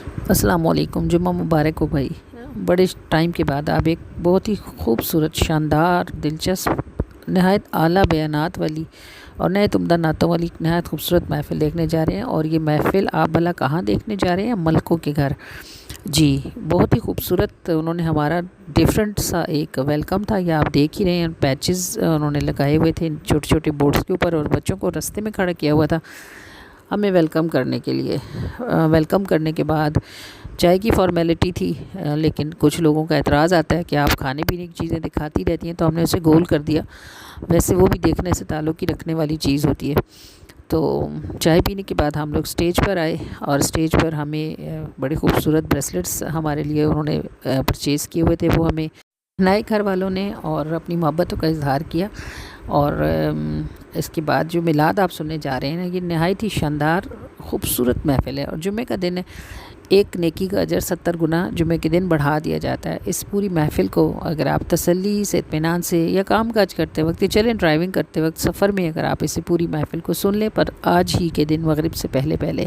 السلام علیکم، جمعہ مبارک ہو بھائی۔ بڑے ٹائم کے بعد آپ ایک بہت ہی خوبصورت، شاندار، دلچسپ، نہایت اعلیٰ بیانات والی اور نہایت عمدہ نعتوں والی نہایت خوبصورت محفل دیکھنے جا رہے ہیں، اور یہ محفل آپ بھلا کہاں دیکھنے جا رہے ہیں؟ ملکوں کے گھر۔ جی، بہت ہی خوبصورت انہوں نے ہمارا ڈیفرنٹ سا ایک ویلکم تھا، یہ آپ دیکھ ہی رہے ہیں، پیچز انہوں نے لگائے ہوئے تھے چھوٹے چھوٹے بورڈز کے اوپر، اور بچوں کو رستے میں کھڑا کیا ہوا تھا ہمیں ویلکم کرنے کے لیے۔ ویلکم کرنے کے بعد چائے کی فارمیلٹی تھی، لیکن کچھ لوگوں کا اعتراض آتا ہے کہ آپ کھانے پینے کی چیزیں دکھاتی رہتی ہیں، تو ہم نے اسے گول کر دیا۔ ویسے وہ بھی دیکھنے سے تعلق ہی رکھنے والی چیز ہوتی ہے۔ تو چائے پینے کے بعد ہم لوگ اسٹیج پر آئے، اور اسٹیج پر ہمیں بڑے خوبصورت بریسلیٹس ہمارے لیے انہوں نے پرچیز کیے ہوئے تھے، وہ ہمیں نئے گھر والوں نے، اور اپنی محبتوں کا اظہار کیا۔ اور اس کے بعد جو میلاد آپ سننے جا رہے ہیں، یہ نہایت ہی شاندار خوبصورت محفل ہے، اور جمعے کا دن ہے۔ ایک نیکی کا اجر 70 گنا جمعے کے دن بڑھا دیا جاتا ہے۔ اس پوری محفل کو اگر آپ تسلی سے، اطمینان سے، یا کام کاج کرتے وقت، یا چلیں ڈرائیونگ کرتے وقت، سفر میں اگر آپ اسے پوری محفل کو سن لیں، پر آج ہی کے دن مغرب سے پہلے پہلے،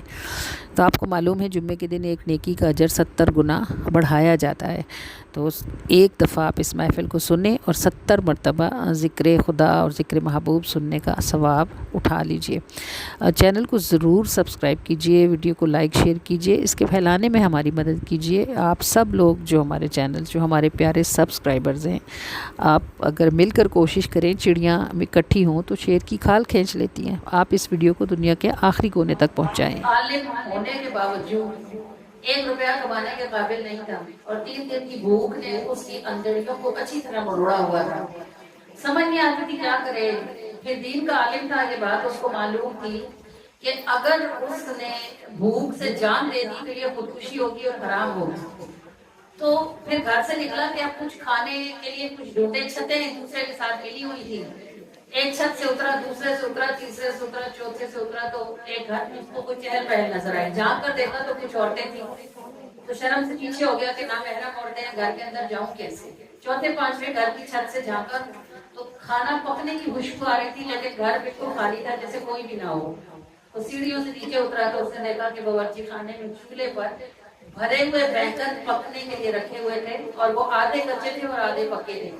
تو آپ کو معلوم ہے جمعے کے دن ایک نیکی کا اجر 70 گنا بڑھایا جاتا ہے۔ تو ایک دفعہ آپ اس محفل کو سنیں، اور 70 مرتبہ ذکر خدا اور ذکر محبوب سننے کا ثواب اٹھا لیجئے۔ چینل کو ضرور سبسکرائب کیجئے، ویڈیو کو لائک شیئر کیجئے، اس کے پھیلانے میں ہماری مدد کیجئے۔ آپ سب لوگ جو ہمارے چینل، جو ہمارے پیارے سبسکرائبرز ہیں، آپ اگر مل کر کوشش کریں، چڑیاں اکٹھی ہوں تو شیر کی کھال کھینچ لیتی ہیں۔ آپ اس ویڈیو کو دنیا کے آخری کونے تک پہنچائیں۔ عالم ہونے کے باوجود 1 روپیہ کمانے کے قابل نہیں تھا، اور 3 دن کی بھوک نے اس کی اندڑیوں کو اچھی طرح مروڑا ہوا تھا۔ سمجھ نہیں آتی تھی کیا کرے۔ پھر دین کا عالم تھا، یہ بات اس کو معلوم تھی کہ اگر اس نے بھوک سے جان دے دی تو یہ خودکشی ہوگی اور حرام ہوگی۔ تو پھر گھر سے نکلا کہ اب کچھ کھانے کے لیے کچھ ڈھونڈے۔ چھتیں ایک دوسرے کے ساتھ ملی ہوئی تھی، ایک چھت سے اترا، دوسرے سے اترا، تیسرے سے اترا، چوتھے سے اترا، تو ایک گھر میں اس کو کوئی چہل پہل نظر آئی۔ جھانک کر دیکھا تو کچھ عورتیں تھیں، تو شرم سے پیچھے ہو گیا کہ نامحرم عورتیں ہیں، گھر کے اندر جاؤں کیسے۔ چوتھے پانچویں گھر کی چھت سے جھانکا تو کھانا پکنے کی خوشبو آ رہی تھی، لیکن گھر بالکل خالی تھا، جیسے کوئی بھی نہ ہو۔ تو سیڑھیوں سے نیچے اترا تو اس نے دیکھا کہ باورچی خانے میں چولہے پر بھرے ہوئے بینگن پکنے کے لیے رکھے ہوئے تھے، اور وہ آدھے کچے تھے اور آدھے پکے تھے۔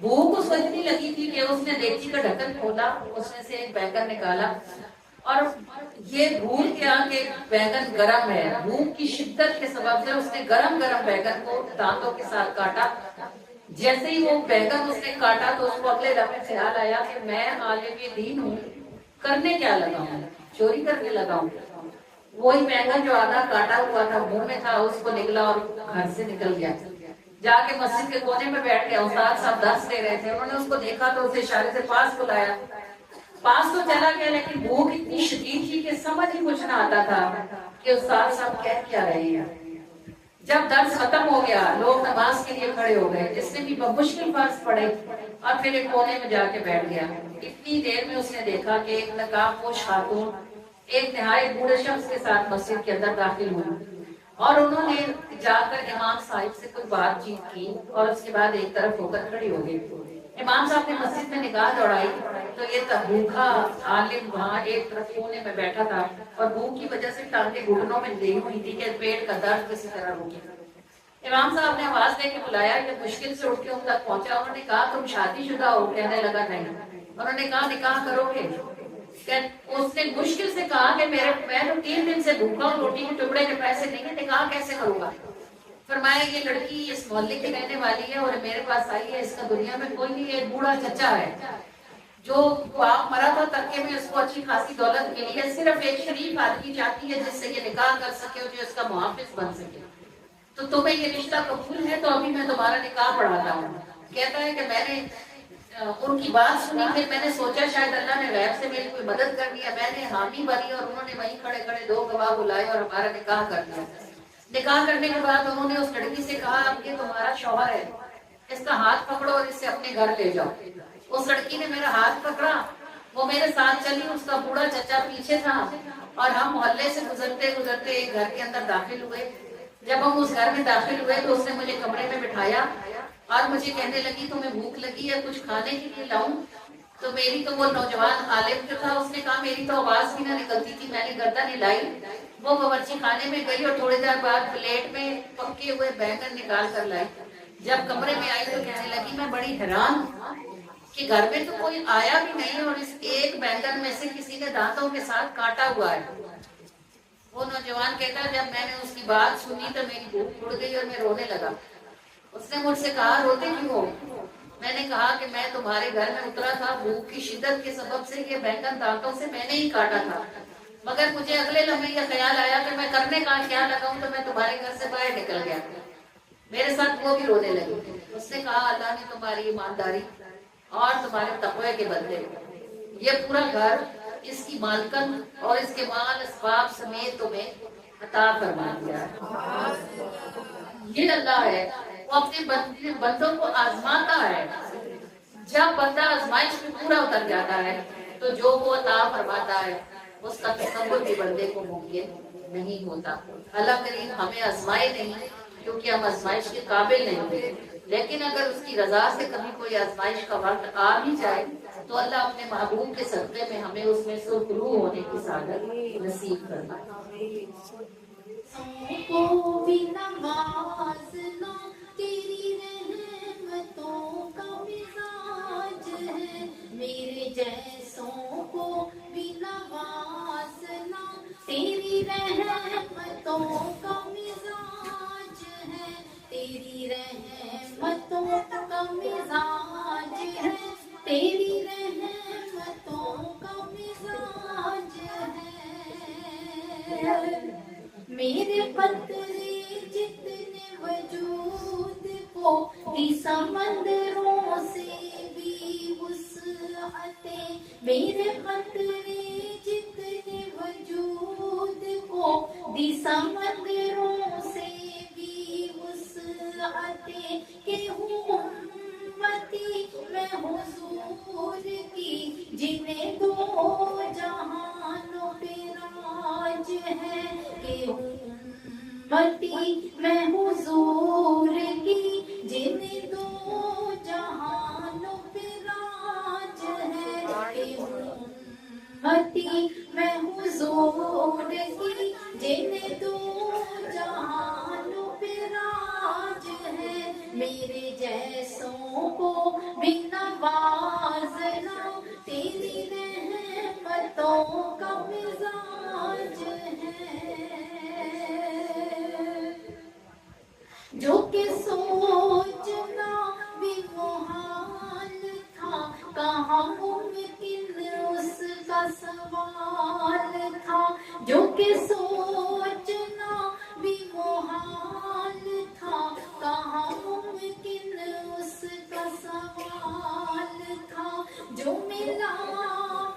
بھوک اس کو اتنی لگی تھی کہ اس نے دیگچی کا ڈھکن کھولا، اس میں سے ایک بینگن نکالا، اور یہ بھول گیا کہ بینگن گرم ہے۔ بھوک کی شدت کے سبب سے اس نے گرم گرم بینگن کو دانتوں کے ساتھ کاٹا۔ جیسے ہی وہ بینگن اس نے کاٹا تو اس کو اگلے لمحے خیال آیا کہ میں عالم دین ہوں، کرنے کیا لگا ہوں؟ چوری کرنے لگا ہوں۔ وہی بینگن جو آدھا کاٹا ہوا تھا منہ میں تھا، اس کو نگلا اور گھر سے نکل گیا۔ جا کے مسجد کے کونے میں بیٹھ گیا، استاد صاحب درس دے رہے تھے، انہوں نے اس کو دیکھا تو اسے اشارے سے پاس بلایا۔ پاس تو چلا گیا، لیکن بھوک اتنی شدید تھی کہ سمجھ ہی کچھ نہ آتا تھا کہ استاد صاحب کہہ کیا رہے ہیں۔ جب درس ختم ہو گیا، لوگ نماز کے لیے کھڑے ہو گئے، جس نے بھی بمشکل فرض پڑے، اور پھر ایک کونے میں جا کے بیٹھ گیا۔ اتنی دیر میں اس نے دیکھا کہ ایک نقاب پوش خاتون ایک نہایت بوڑھے شخص کے ساتھ مسجد کے اندر داخل ہوئی، اور انہوں نے جا کر امام صاحب سے کوئی بات چیت کی، اور اس کے بعد ایک طرف ہو کر کھڑی ہو گئی۔ امام صاحب نے مسجد میں نگاہ دوڑائی تو یہ بھوکا عالم وہاں ایک طرف کونے میں بیٹھا تھا، اور بھوک کی وجہ سے ٹانگیں گھٹنوں میں دی ہوئی تھی کہ پیٹ کا درد کسی طرح روکے۔ امام صاحب نے آواز دے کے بلایا کہ مشکل سے اٹھ کے ان تک پہنچا۔ انہوں نے کہا تم شادی شدہ ہو؟ کہنے لگا نہیں۔ انہوں نے کہا نکاح کرو گے؟ اس نے مشکل سے کہا کہ میں تو 3 دن سے بھوکا ہوں، روٹی کے ٹکڑے کے پیسے نہیں ہیں، نکاح کیسے کروں گا؟ فرمایا یہ لڑکی اس محلے کی رہنے والی ہے اور میرے پاس آئی ہے، اس کا دنیا میں کوئی نہیں، ایک بوڑھا چچا ہے جو باپ مرا تھا ترکے میں، اس کو اچھی خاصی دولت ملی ہے، صرف ایک شریف آدمی چاہتی ہے جس سے یہ نکاح کر سکے اور جو اس کا محافظ بن سکے۔ تو تمہیں یہ رشتہ قبول ہے تو ابھی میں تمہارا نکاح پڑھاتا ہوں۔ کہتا ہے کہ میں نے ان کی بات سنی، پھر میں نے سوچا شاید اللہ نے غیب سے میری کوئی مدد کرنی ہے، میں نے حامی بنی اور انہوں نے وہیں کھڑے کھڑے 2 گواہ بلائے اور ہمارا نکاح کر دیا۔ نکاح کرنے کے بعد انہوں نے اس لڑکی سے کہا اب یہ تمہارا شوہر ہے، اس کا ہاتھ پکڑو اور اسے اپنے گھر لے جاؤ۔ اس لڑکی نے میرا ہاتھ پکڑا، وہ میرے ساتھ چلی، اس کا بوڑھا چچا پیچھے تھا، اور ہم محلے سے گزرتے گزرتے ایک گھر کے اندر داخل ہوئے۔ جب ہم اس گھر میں داخل ہوئے تو اس نے مجھے کمرے میں بٹھایا اور مجھے کہنے لگی تمہیں بھوک لگی ہے، کچھ کھانے کے لیے لاؤں؟ تو میری تو وہ نوجوان عالم جو تھا اس نے کہا میری تو آواز بھی نہ نکلتی تھی، میں نے گردن ہلائی، وہ باورچی خانے میں گئی اور تھوڑی دیر بعد پلیٹ میں پکے ہوئے بیگن نکال کر لائی. جب کمرے میں آئی تو کہنے لگی میں بڑی حیران ہوں کہ گھر میں تو کوئی آیا بھی نہیں اور اس ایک بیگن میں سے کسی نے دانتوں کے ساتھ کاٹا ہوا ہے. وہ نوجوان کہتا جب میں نے اس کی بات سنی تو میری بھوک اڑ گئی اور میں رونے لگا. اس نے مجھ سے کہا روتے کیوں ہو؟ میں نے کہا کہ میں تمہارے گھر میں اترا تھا، بھوک کی شدت کے سبب سے یہ بیگن دانتوں سے میں نے ہی کاٹا تھا، مگر مجھے اگلے لمحے یہ خیال آیا کہ میں کرنے کا کیا لگاؤں تو میں تمہارے گھر سے باہر نکل گیا. میرے ساتھ وہ بھی رونے لگی. اس نے کہا اللہ نے تمہاری ایمانداری اور تمہارے تقوی کے بدلے یہ پورا گھر، اس کی مالکن اور اس کے مال اسباب سمیت تمہیں عطا فرما دیا. یہ اللہ ہے، وہ اپنے بندوں کو آزماتا ہے. جب بندہ آزمائش میں پورا اتر جاتا ہے تو جو وہ عطا فرماتا ہے اس کا تصور بھی بندے کو ممکن نہیں ہوتا. اللہ کریم ہمیں آزمائے نہیں کیونکہ ہم آزمائش کے قابل نہیں ہوتے، لیکن اگر اس کی رضا سے کبھی کوئی آزمائش کا وقت آ بھی جائے تو اللہ اپنے محبوب کے صدقے میں ہمیں اس میں سرخرو ہونے کی سعادت نصیب فرمائے. کو بھی نوازنا تیری رحمتوں کا مزاج ہے، میرے جیسوں کو بھی نوازنا تیری رحمتوں کا مزاج ہے، تیری رحمتوں کا مزاج ہے، تیری رحمتوں کا مزاج ہے. میرے قطرے جتنے وجود کو دی سمندروں سے بھی وسعتیں، میرے قطرے جتنے وجود کو دی سمندروں سے بھی وسعتیں، کہ ہوں امتی میں حضور کی جنہیں دو جہانوں پہ راج ہے، کہ ہوں امتی میں حضور کی جنہیں دو جہانوں پہ راج ہے، کہ ہوں امتی میں حضور کی جنہیں دو جہانوں پہ راج ہے. میرے جیسوں کو بھی نوازنا تیری رحمتوں کا مزاج ہے. جو کہ سوچنا بھی محال تھا کہاں ممکن اس کا سوال تھا، جو کہ سوچنا بھی محال تھا کہاں ممکن اس کا سوال تھا، جو ملا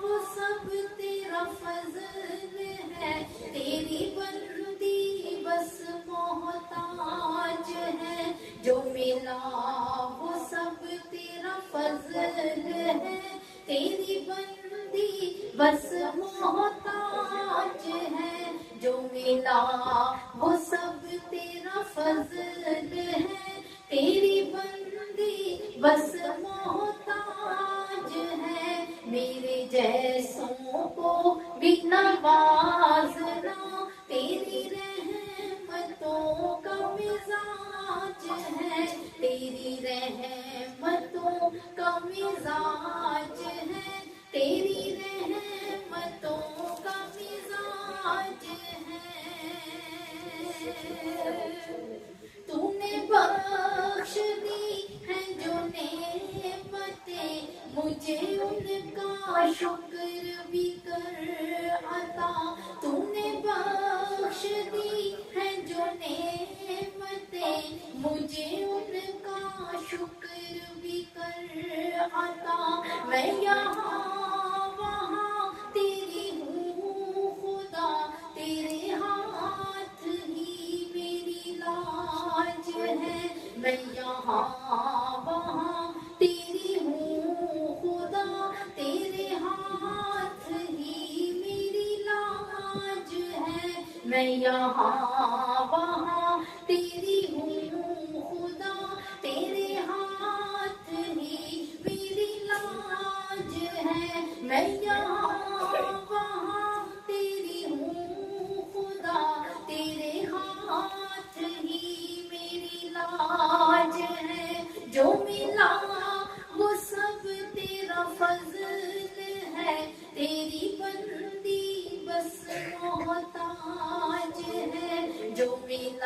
وہ سب تیرا فضل ہے، تیری بندی بس محتاج ہے، جو ملا وہ سب تیرا فضل ہے، تیری بندی بس محتاج ہے، جو ملا وہ سب تیرا فضل ہے، تیری بندی بس محتاج ہے. میرے جیسوں کو بھی نوازنا تیری رحمتوں کا مزاج ہے، تیری رحمتوں کا مزاج ہے، تیری رحمتوں کا مزاج ہے. تو نے بخش دی ہے جو نعمتیں مجھے ان کا شکر بھی کر عطا، تو نے بخش دی ہے جو نعمتیں مجھے ان کا شکر بھی کر عطا. میں یہاں وہاں تیری ہوں خدا، تیرے ہاتھ ہی میری لاج ہے. میں یہاں وہاں تیری ہوں خدا، تیرے ہاتھ ہی میری لاج ہے. میں یہاں وہاں تیری ہوں خدا، تیرے ہاتھ ہی میری لاج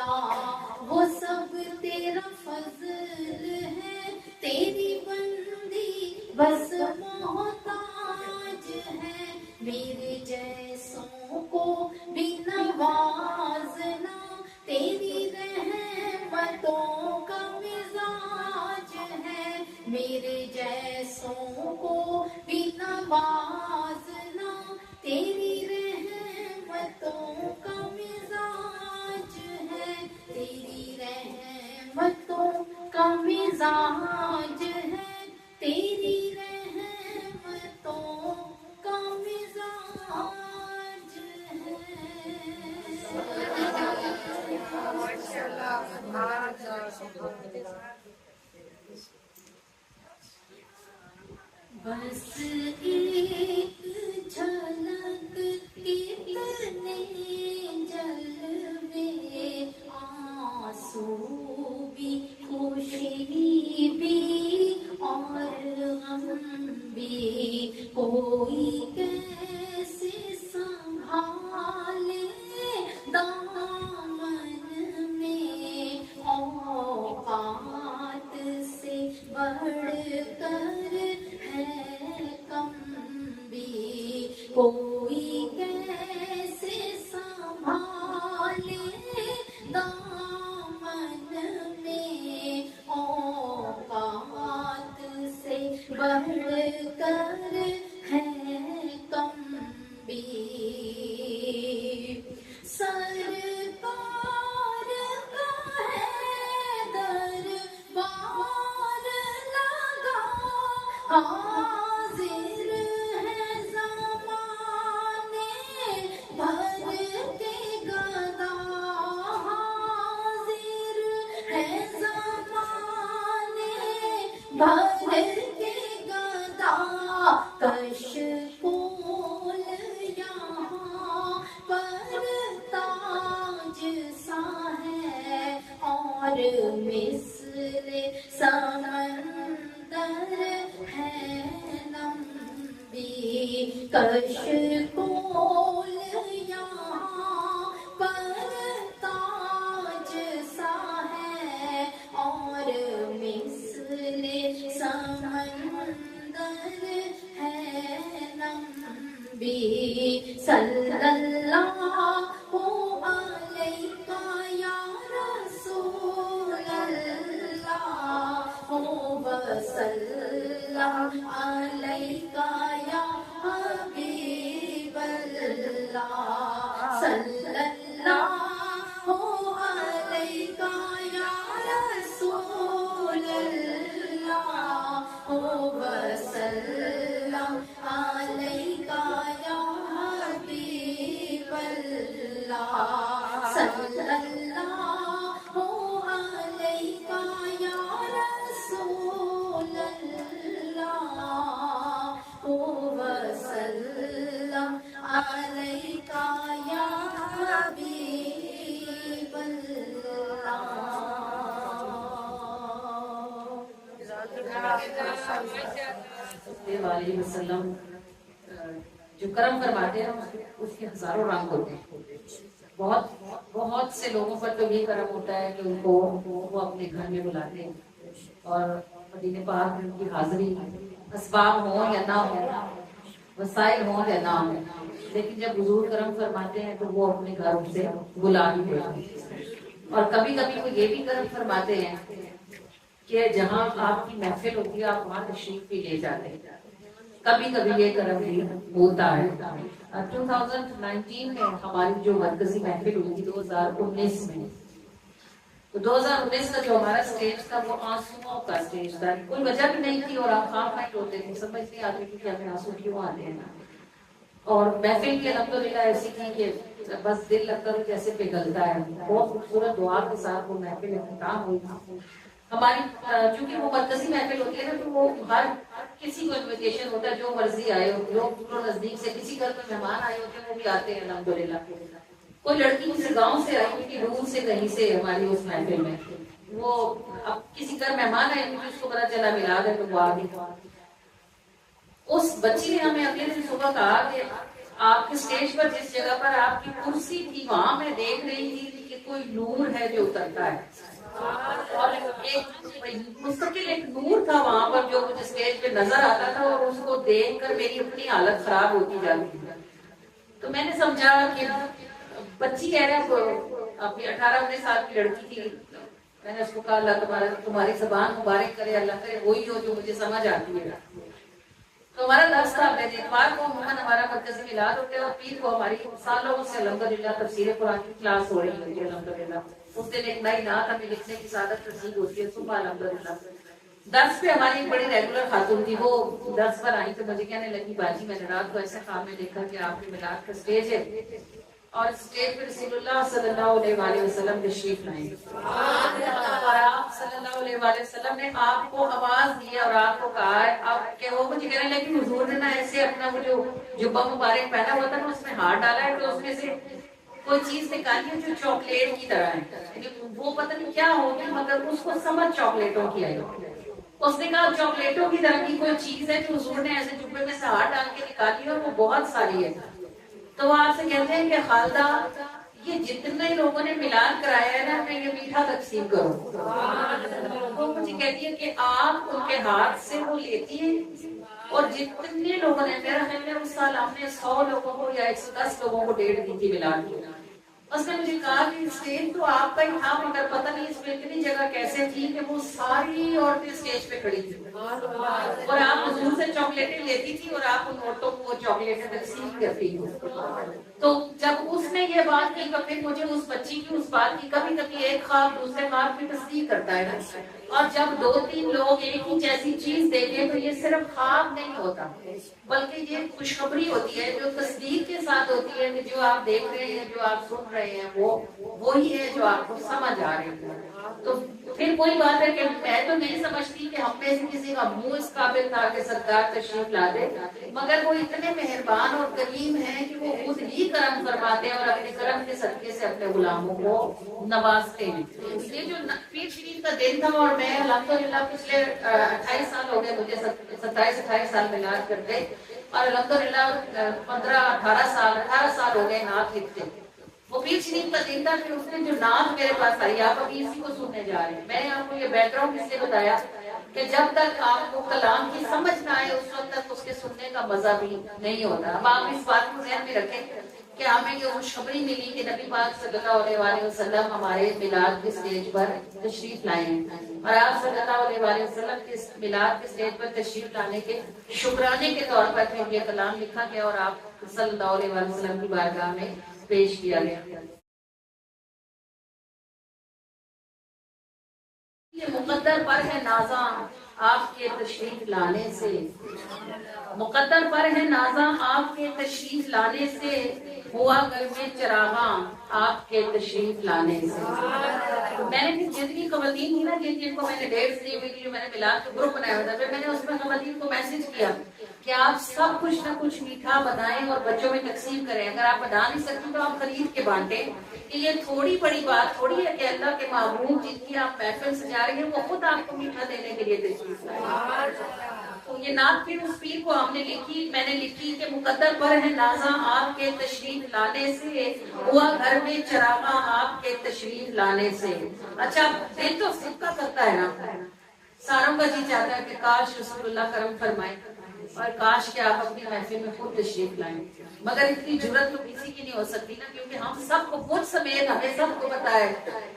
مولا وہ سب تیرا فضل ہے، تیری بندی بس محتاج ہے، میرے جیسوں کو بھی نوازنا تیری رحمتوں کا مزاج ہے، میرے جیسوں کو بھی نوازنا تیری رحمتوں کا مزاج ہے، تیری رحمتوں کا مزاج ہے، تیری رحمتوں کا مزاج بس ایک جھلک کتنے جلوے، آنسو بھی خوشی بھی اور غم بھی، کوئی کیسے سنبھالے دامن میں، اوقات سے بڑھ کر ہے کم بھی، کوئی کیسے سنبھالے دامن میں، اوقات سے بڑھ کر ہے کم بھی، سرکار کا ہے دربار لگا، حاضر ہے زمانے بھر کے گدا، حاضر ہے زمانے بھر کے گدا، کشکول یہاں پر تاج سا ہے، اور مثل سمندر ہے لمبی، کشکول یہاں پر تاج سا ہے، اور مثل سمندر ہے لمبی، صلی اللہ علیہ یا رسول اللہ وسلم علیہ یا حبیب اللہ، صلی اللہ علیہ یا رسول اللہ وسلم علیہ یا حبیب اللہ، صلی اللہ علیہ یا رسول اللہ وسلم علیہ یا حبیب اللہ۔ صلی اللہ علیہ وسلم جو کرم فرماتے ہیں اس کے ہزاروں رنگ ہوتے ہیں، بہت بہت سے لوگوں پر تو یہ کرم ہوتا ہے کہ ان کو وہ اپنے گھر میں بلاتے ہیں اور مدینے پاک میں ان کی حاضری، اسباب ہوں یا نہ ہوں، وسائل ہوں یا نہ ہوں، لیکن جب حضور کرم فرماتے ہیں تو وہ اپنے گھروں سے بلا بھی لیتے ہیں، اور کبھی کبھی وہ یہ بھی کرم فرماتے ہیں کہ جہاں آپ کی محفل ہوتی ہے آپ وہاں تشریف بھی لے جاتے ہیں، کبھی کبھی یہ کرم بھی ہوتا ہے۔ 2019 میں ہماری جو مرکزی محفل ہوئی تھی 2019 میں، تو 2019 کا جو ہمارا سٹیج تھا وہ آنسوؤں کا سٹیج تھا، کوئی وجہ بھی نہیں تھی اور آپ خواہ خواہ ہوتے تھے، سمجھ نہیں آتی تھی کہ ہمیں آنسو کیوں آتے ہیں، اور محفل کی الحمدللہ ایسی تھی کہ بس دل لگ کر جیسے پگھلتا ہے، بہت خوبصورت دعا کے ساتھ وہ محفل اختتام ہوئی تھی ہماری، چونکہ وہ مرکزی محفل ہوتی ہے نا تو وہ ہر کسی کو انویٹیشن ہوتا ہے، جو مرضی آئے، لوگ دور نزدیک سے کسی گھر میں مہمان آئے ہوتے ہیں وہ بھی آتے ہیں الحمدللہ، کوئی لڑکی کسی گاؤں سے آئی ہوئی تھی دور سے کہیں سے ہماری اس محفل میں، وہ اب کسی گھر مہمان آئے ہوئے اس کو پتا چلا میلاد ہے تو وہ آ گئی، اس بچی نے ہمیں اگلے دن صبح کہا کہ آپ کے سٹیج پر جس جگہ پر آپ کی کرسی تھی وہاں میں دیکھ رہی تھی کہ کوئی نور ہے جو اترتا ہے، اور ایک مستقل ایک نور تھا وہاں پر جو مجھے اسٹیج پہ نظر آتا تھا، اور اس کو دیکھ کر میری اپنی حالت خراب ہوتی جاتی تھی. تو میں نے سمجھا کہ بچی کہہ رہے اپنی 18-19 سال کی لڑکی تھی. میں نے اس کو کہا اللہ تمہاری زبان مبارک کرے، اللہ کرے وہی ہو جو مجھے سمجھ آتی ہے. تو ہمارا درس تھا، میں اتوار کو عموماً ہمارا مرکزی میلاد ہوتا ہے، اور پیر کو ہماری سالوں سے الحمدللہ تفسیر قرآن کی کلاس ہو رہی ہے الحمدللہ. اس دن ایک نئی نعت ہمیں لکھنے کی سعادت نصیب ہوتی ہے، صبح الحمدللہ. درس پہ ہماری ایک بڑی ریگولر خاتون تھی، وہ درس پر آئی تو مجھے کہنے لگی باجی میں نے رات کو ایسے خواب میں دیکھا کہ آپ کے میلاد کا اسٹیج ہے، اور اسٹیج پہ رسول اللہ صلی اللہ علیہ وآلہ وسلم تشریف لائیں، اور آپ صلی اللہ علیہ وآلہ وسلم نے آپ کو آواز دی اور آپ کو کہا ہے اب کہ وہ مجھے کہنے لگی حضور نے نا ایسے اپنا وہ جو جبہ مبارک پہنا ہوا تھا نا اس میں ہاتھ ڈالا ہے، تو اس میں سے کوئی چیز نکالی ہے جو چاکلیٹ کی طرح ہے، وہ پتہ نہیں کیا ہوگی مگر اس کو سمجھ چاکلیٹوں کی آئی. اس نے کہا چاکلیٹوں کی طرح کی کوئی چیز ہے جو حضور نے ایسے جبے میں سے ہاتھ ڈال کے نکالی ہے، اور وہ بہت ساری ہے. تو وہ آپ سے کہتے ہیں کہ خالدہ یہ جتنے لوگوں نے میلاد کرایا ہے نا میں یہ میٹھا تقسیم کرو. وہ مجھے کہتی ہے کہ آپ ان کے ہاتھ سے وہ لیتی ہیں، اور جتنے لوگوں نے، میرا خیال ہے اس سال ہم نے 100 لوگوں کو یا 110 لوگوں کو ڈیٹ دی تھی میلاد کی. اس نے مجھے کہا کہ اسٹیج تو آپ کا ہی تھا مگر پتہ نہیں اس میں اتنی جگہ کیسے تھی کہ وہ ساری عورتیں اسٹیج پہ کھڑی تھی، اور آپ حضور سے چاکلیٹیں لیتی تھی اور آپ ان عورتوں کو وہ چاکلیٹیں تقسیم کرتی تھی. تو جب اس نے یہ بات کی تو پھر مجھے اس بچی کی اس بات کی کبھی کبھی ایک خواب دوسرے خواب کی تصدیق کرتا ہے، اور جب 2-3 لوگ ایک ہی جیسی چیز دیکھیں تو یہ صرف خواب نہیں ہوتا بلکہ یہ خوشخبری ہوتی ہے جو تصدیق کے ساتھ ہوتی ہے کہ جو آپ دیکھ رہے ہیں، جو آپ سن رہے ہیں وہ وہی ہے جو آپ کو سمجھ آ رہی ہے. تو پھر کوئی بات ہے کہ میں تو نہیں سمجھتی کہ ہم میں سے کسی کا منہ اس قابل تھا کہ سرکار تشریف لا دے، مگر وہ اتنے مہربان اور کریم ہیں کہ وہ خود ہی کرم فرماتے ہیں اور اپنے کرم کے صدقے سے اپنے غلاموں کو نوازتے ہیں. یہ جو پیر شریف کا دن تھا، اور میں الحمدللہ پچھلے 28 سال ہو گئے مجھے 27-28 سال میلاد کرتے، اور الحمدللہ 18 سال ہو گئے نعت لکھتے. وہ پیر شریف کا دن تھا، پھر اس نے جو نعت میرے پاس آئی آپ ابھی اسی کو سننے جا رہے ہیں. میں نے آپ کو یہ بیک گراؤنڈ اس لیے بتایا کہ جب تک آپ کو کلام کی سمجھ نہ آئے اس وقت تک اس کے سننے کا مزہ بھی نہیں ہوتا. اب آپ اس بات کو ذہن میں رکھیں کہ ہمیں یہ خوشخبری ملی کہ نبی پاک صلی اللہ علیہ وسلم ہمارے میلاد کے اسٹیج پر تشریف لائے ہیں، اور آپ صلی اللہ علیہ وسلم کے میلاد کے اسٹیج پر تشریف لانے کے شکرانے کے طور پر پھر یہ کلام لکھا گیا اور آپ صلی اللہ علیہ وسلم کی بارگاہ میں پیش کیا گیا. یہ مقدر پر ہے نازاں آپ کے تشریف لانے سے، مقدر پر ہے نازاں آپ کے تشریف لانے سے، ہوا گھر میں چراغاں آپ کے تشریف لانے سے. میں نے جتنی خواتین تھی نا جن کو میں نے ڈیٹس دی ہوئی تھی، جو میں نے میلاد کا گروپ بنایا ہوا تھا، پھر میں نے اس میں خواتین کو میسج کیا کہ آپ سب کچھ نہ کچھ میٹھا بنائیں اور بچوں میں تقسیم کریں. اگر آپ بنا نہیں سکتی تو آپ خرید کے بانٹیں. کہ یہ تھوڑی بڑی بات تھوڑی ہے کہ اللہ کے محبوب جن کی آپ محفل سجا رہی ہیں وہ خود آپ کو میٹھا دینے کے لیے تشریف لائیں. تو یہ نعت پھر اس پیر کو ہم نے لکھی، میں نے لکھی کہ مقدر پر ہے نازاں آپ کے تشریف لانے سے، ہوا گھر میں چراغاں آپ کے تشریف لانے سے. اچھا دل تو سب کا کرتا ہے نا، ساروں کا جی چاہتا ہے کہ کاش رسول اللہ کرم فرمائے اور کاش کہ آپ اپنی محفل میں خود تشریف لائیں، مگر اتنی جرت تو کسی کی نہیں ہو سکتی نا، کیونکہ ہم سب کو مجھ سمیت ہمیں سب کو پتا ہے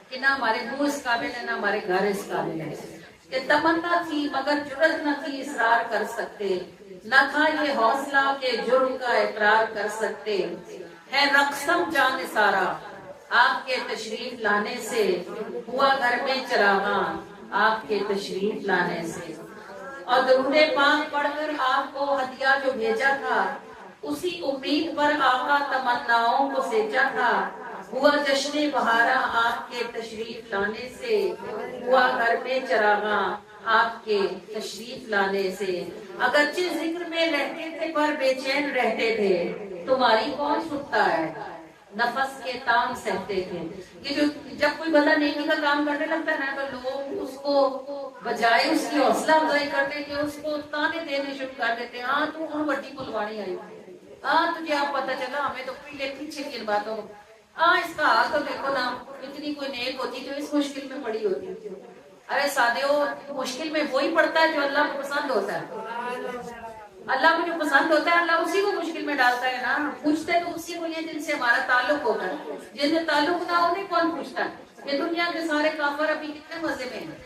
کہ نہ ہمارے منہ اس قابل ہے نہ ہمارے گھر اس قابل ہے. کہ تمنا تھی مگر جرت نہ تھی اصرار کر سکتے، نہ تھا یہ حوصلہ کہ جرم کا اقرار کر سکتے. ہے رقصم جان سارا آپ کے تشریف لانے سے، ہوا گھر میں چراغاں آپ کے تشریف لانے سے. اور درود پاک پڑھ کر آپ کو ہدیہ جو بھیجا تھا، اسی امید پر آقا تمناؤں کو سینچا تھا. ہوا جشن بہارا آپ کے تشریف لانے سے، ہوا گھر میں چراغاں آپ کے تشریف لانے سے. اگرچہ ذکر میں رہتے تھے پر بے چین رہتے تھے، تمہاری کون سنتا ہے نفس کے تان سہتے تھے. یہ جو جب کوئی بندہ نیکی کا کام کرنے لگتا ہے نا تو لوگ اس کو بجائے اس کی حوصلہ افزائی کرتے کہ اس کو تانے دینے شروع کر دیتے ہیں. ہاں تو ان بڑی بلواڑی آئی، ہاں تجھے اب پتہ چلا، ہمیں تو پیچھے کی ان باتوں کو، ہاں اس کا حال تو دیکھو نا، اتنی اتنی کوئی نیک ہوتی تو اس مشکل میں پڑی ہوتی. ارے سادیو، مشکل میں وہی پڑتا ہے جو اللہ کو پسند ہوتا ہے. اللہ کو جو پسند ہوتا ہے اللہ اسی کو مشکل میں ڈالتا ہے نا. پوچھتے تو اسی کو یہ جن سے ہمارا تعلق ہوتا ہے. جن سے تعلق نہ ہو انہیں کون پوچھتا ہے؟ یہ دنیا کے سارے کافر ابھی کتنے مزے میں ہیں.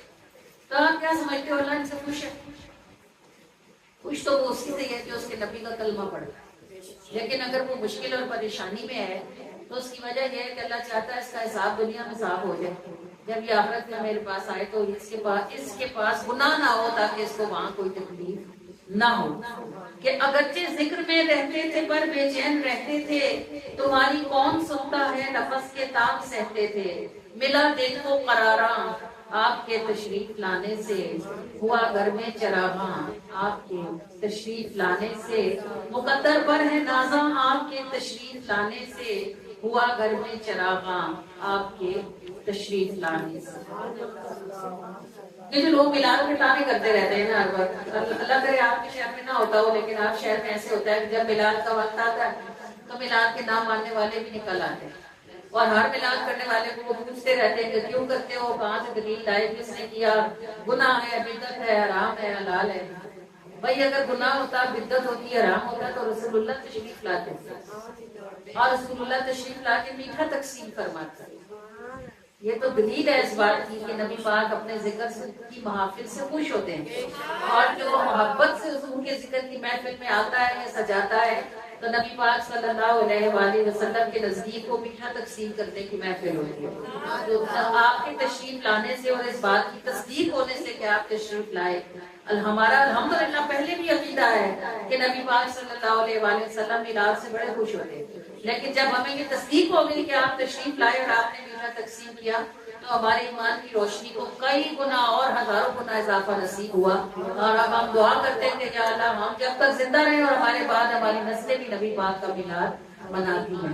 تو آپ کیا سمجھتے ہو اللہ ان سے خوش ہے؟ خوش تو وہ اسی سے ہے جو اس کے نبی کا کلمہ پڑھتا ہے. لیکن اگر وہ مشکل اور پریشانی میں ہے تو اس کی وجہ یہ ہے کہ اللہ چاہتا ہے اس کا حساب دنیا میں صاف ہو جائے. جب یہ آخرت میں میرے پاس آئے تو اس کے پاس گناہ نہ ہو تاکہ اس کو وہاں کوئی تکلیف نہ ہو. کہ اگرچہ ذکر میں رہتے تھے پر بے چین رہتے تھے، تمہاری کون سنتا ہے نفس کے تاب سہتے تھے. ملا دیکھو قراراں آپ کے تشریف لانے سے، ہوا گھر میں چراغاں آپ کے تشریف لانے سے. مقدر پر ہے نازاں آپ کے تشریف لانے سے، ہوا گھر میں چراغاں آپ کے تشریف لانے سے. یہ جو لوگ میلاد کے ٹانے کرتے رہتے ہیں نا ہر وقت، اللہ کرے آپ کے شہر میں نہ ہوتا ہو، لیکن آپ شہر میں ایسے ہوتا ہے کہ جب میلاد کا وقت آتا ہے تو میلاد کے نام ماننے والے بھی نکل آتے ہیں. اور ہر میلاد کرنے والے کو وہ پوچھتے رہتے ہیں کہ کیوں کرتے ہو، کہاں سے دلیل لائے، کس نے کیا، گناہ ہے، بدعت ہے، حرام ہے، حلال ہے. بھائی اگر گناہ ہوتا، بدعت ہوتی، حرام ہوتا تو رسول اللہ تشریف لاتے اور رسول اللہ تشریف لا کے میٹھا تقسیم فرماتے. یہ تو دلیل ہے اس بات کی کہ نبی پاک اپنے ذکر کی محافل سے خوش ہوتے ہیں. اور جو محبت سے حضور کے ذکر کی محفل میں آتا ہے یا سجاتا ہے تو نبی پاک صلی اللہ علیہ وآلہ وسلم کے نزدیک کو میٹھا تقسیم کرنے کی محفل ہوتی ہے. تو آپ کے تشریف لانے سے اور اس بات کی تصدیق ہونے سے کہ آپ تشریف لائے، ہمارا الحمدللہ پہلے بھی عقیدہ ہے کہ نبی پاک صلی اللہ علیہ وآلہ وسلم میلاد سے بڑے خوش ہوتے ہیں. لیکن جب ہمیں یہ تصدیق ہو گئی کہ آپ تشریف لائے اور آپ نے میٹھا تقسیم کیا تو ہمارے ایمان کی روشنی کو کئی گنا اور ہزاروں گنا اضافہ نصیب ہوا. اور اب ہم دعا کرتے ہیں کہ یا اللہ ہم جب تک زندہ رہیں اور ہمارے بعد ہماری نسلیں بھی نبی پاک کا میلاد مناتی ہیں.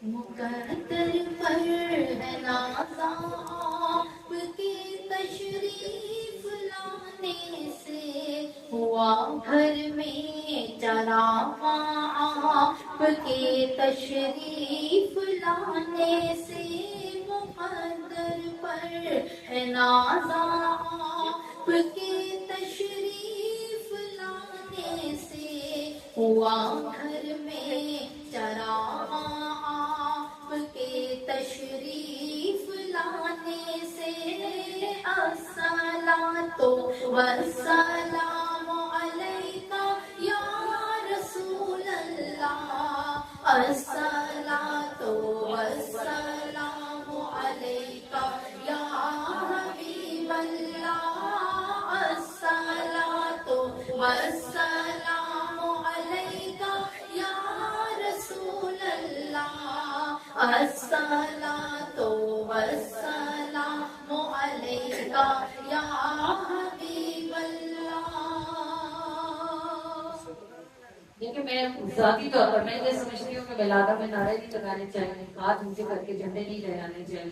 مقدر پر ہے نازاں آپ کی تشریف لانے سے، ہوا گھر میں چراغاں آپ کے تشریف لانے سے. مقدر پر ہے نازاں آپ کے تشریف لانے سے، ہوا گھر میں چراغاں آپ کے تشریف لانے سے. الصلاۃ والسلام علیکہ یا رسول اللہ، الصلاۃ والسلام علیکہ یا حبیب اللہ، الصلاۃ والسلام علیکہ یا رسول اللہ، الصلاۃ والسلام علیکہ یا حبیب اللہ. دیکھیں میں ذاتی طور پر میں یہ سمجھتی ہوں کہ میلادہ میں نعرے نہیں لگانے چاہیے، ہاتھ اونچے کر کے جھنڈے نہیں لہرانے چاہیے،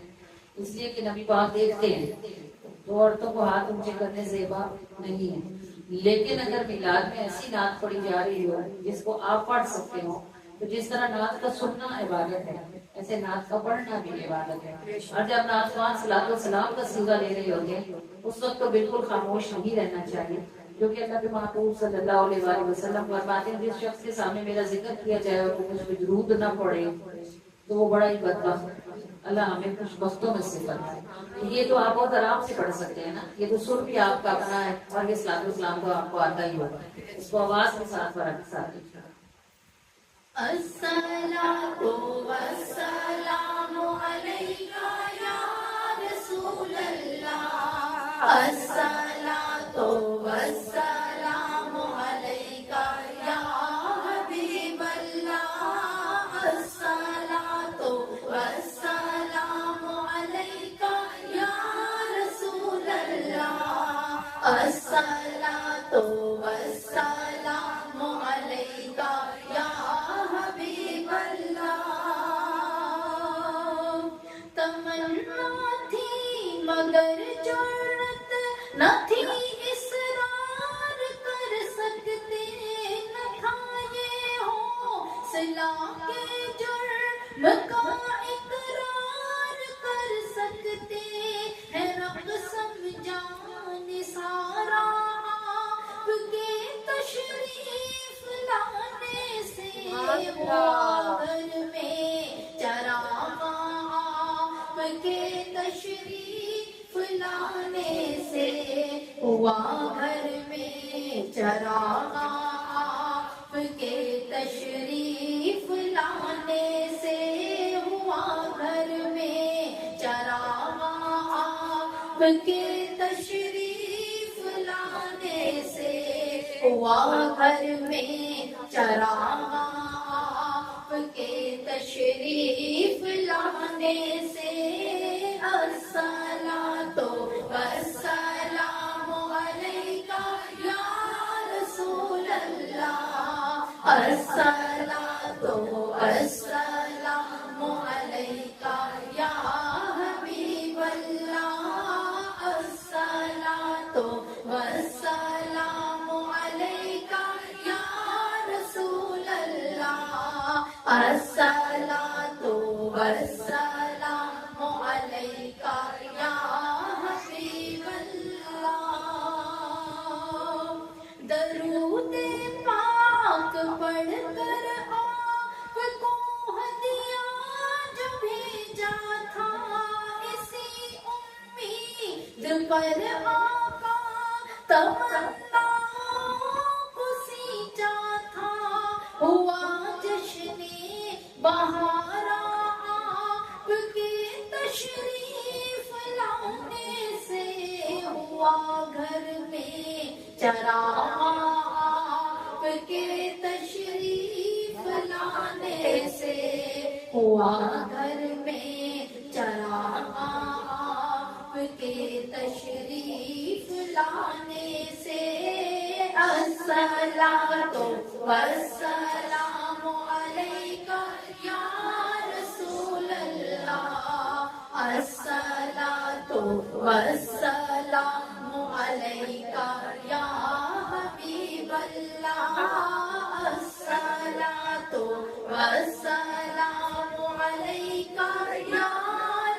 اس لیے کہ نبی پاک دیکھتے ہیں تو عورتوں کو ہاتھ اونچے کرنے زیبا نہیں ہے. لیکن اگر میلاد میں ایسی نعت پڑھی جا رہی ہو جس کو آپ پڑھ سکتے ہو، تو جس طرح نعت کا سننا عبادت ہے ایسے نعت کا پڑھنا بھی عبادت ہے. اور جب نعت خوان صلاۃ والسلام کا صیغہ لے رہے ہوتے ہیں اس وقت تو بالکل خاموش نہیں رہنا چاہیے، کیونکہ اللہ کے محبوب صلی اللہ علیہ وآلہ وسلم فرماتے ہیں جس شخص کے سامنے میرا ذکر کیا جائے اور وہ مجھ پہ درود نہ پڑے تو وہ بڑا ہی بدبخت. اللہ ہمیں خوش بختوں میں سے فرمائے. یہ تو آپ بہت آرام سے پڑھ سکتے ہیں نا، یہ تو سر بھی آپ کا اپنا ہے اور یہ صلاۃ والسلام کو آپ کو آتا ہی ہوگا، اس کو آواز کے ساتھ فرق ساتھ. الصلاۃ والسلام علیکہ یا رسول اللہ، الصلاۃ والسلام علیکہ یا حبیب اللہ، الصلاۃ والسلام علیکہ یا رسول اللہ، الصلاۃ والسلام علیکہ یا حبیب اللہ. تمنا تھی مگر جرأت نہ تھی، اصرار کر سکتے نہ تھا یہ حوصلہ کہ جرأت کے تشریف لانے سے ہوا گھر میں چراغاں، آپ کے تشریف لانے سے الصلاۃ والسلام علیکہ یا رسول اللہ، الصلاۃ والسلام علیکہ یا حبیب اللہ، الصلاۃ والسلام علیکہ یا رسول اللہ، الصلاۃ والسلام علیکہ یا حبیب اللہ۔ درود پاک پڑھ کر آپ کو ہدیہ جو بھیجا تھا، اسی امید پر آقا تمناؤں کو سینچا تھا، ہوا جشن بہار آپ کے تشریف لانے سے، ہوا گھر میں چراغاں آپ کے تشریف لانے سے، ہوا گھر میں چراغاں آپ کے تشریف لانے سے، الصلاۃ والسلام علیکہ یا رسول اللہ، الصلاۃ والسلام علیکہ یا حبیب اللہ، الصلاۃ والسلام علیکہ یا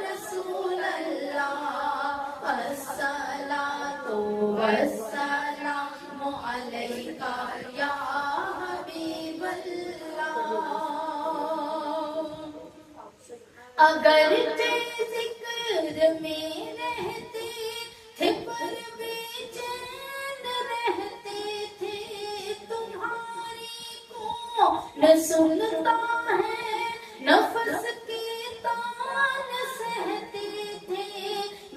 رسول اللہ، الصلاۃ والسلام علیکہ یا حبیب اللہ۔ اگرچہ ذکر میں رہتے تھے پر بے چین رہتے تھے، تمہاری کون سنتا ہے نفس کے تان سہتے تھے،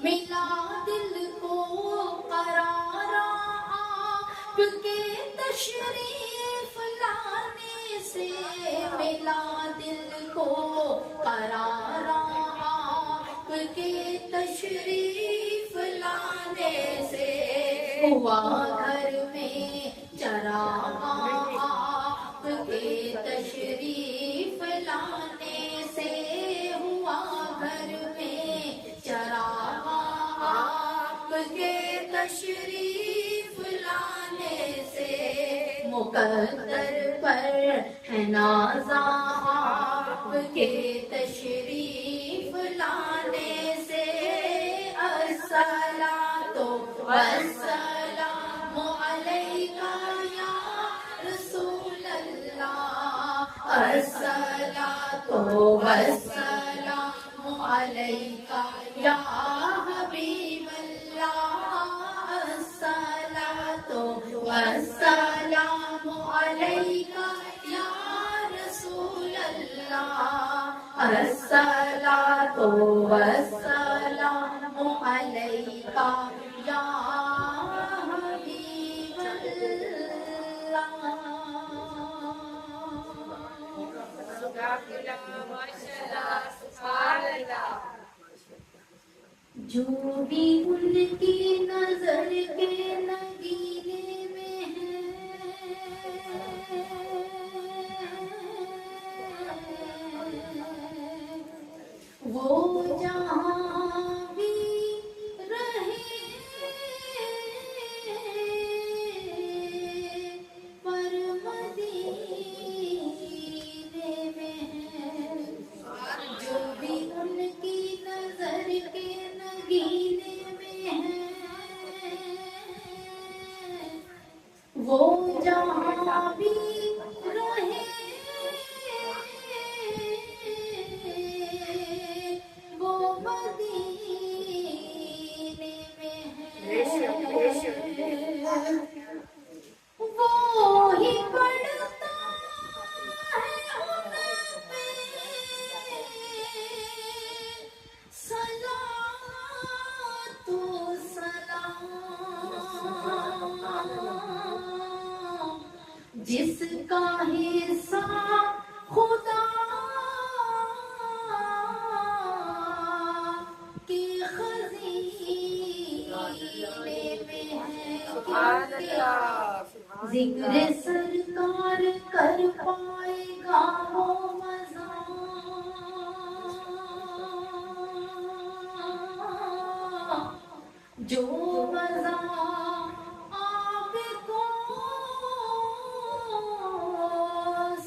ملا دل کو قرار آپ کے تشریف لانے سے، ملا دل کو قرار آپ کے تشریف لانے سے، ہوا گھر میں چراغاں آپ کے تشریف لانے سے، ہوا گھر میں چراغاں آپ کے تشریف لانے سے، مقدر پر ہے نازاں آپ کے تشریف لانے سے، الصلاۃ والسلام علیکہ یا رسول اللہ، الصلاۃ والسلام علیکہ یا حبیب اللہ، الصلاۃ والسلام علیکہ یا رسول اللہ، الصلاۃ والسلام علیکہ یا حبیب اللہ۔ جو بھی ان کی نظر کے نگینے میں ہے، وہ جہاں بھی رہے پر مدینے میں ہے، جو بھی ان کی نظر کے نگینے میں ہے، وہ جہاں بھی رہے وہ جس کا حصہ خدا کے خزینے میں ہے، ذکر سرکار کر پائے گا وہ مزہ جو مزہ آپ کو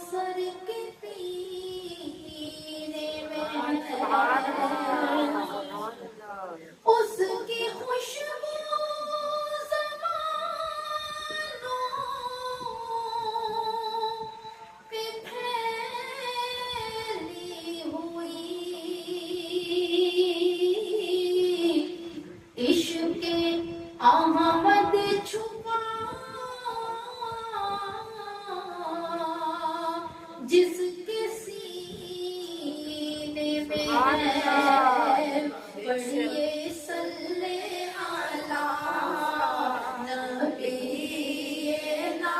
سر کے پینے میں ہے، اس کی خوشبو زمانوں پہ پھیلی ہوئی، عشق احمد چھپا جس کے سینے میں ہے، پڑھیے صلی علی نبینا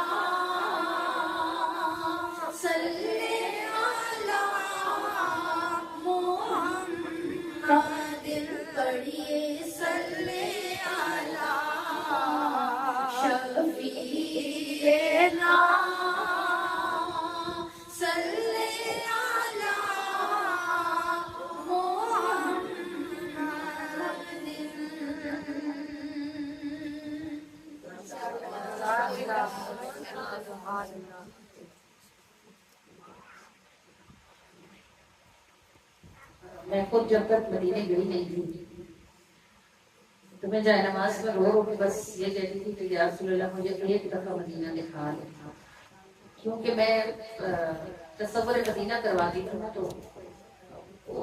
صلی علی محمد، پڑھیے صلی علی شفیعنا صلی علی میں خود جب تک مدینے گئی نہیں تھی تو میں جائے نماز میں رو رو کے بس یہ کہتی تھی کہ یا رسول اللہ مجھے ایک دفعہ مدینہ دکھا دے، کیونکہ میں تصور مدینہ کرواتی تھی نا، تو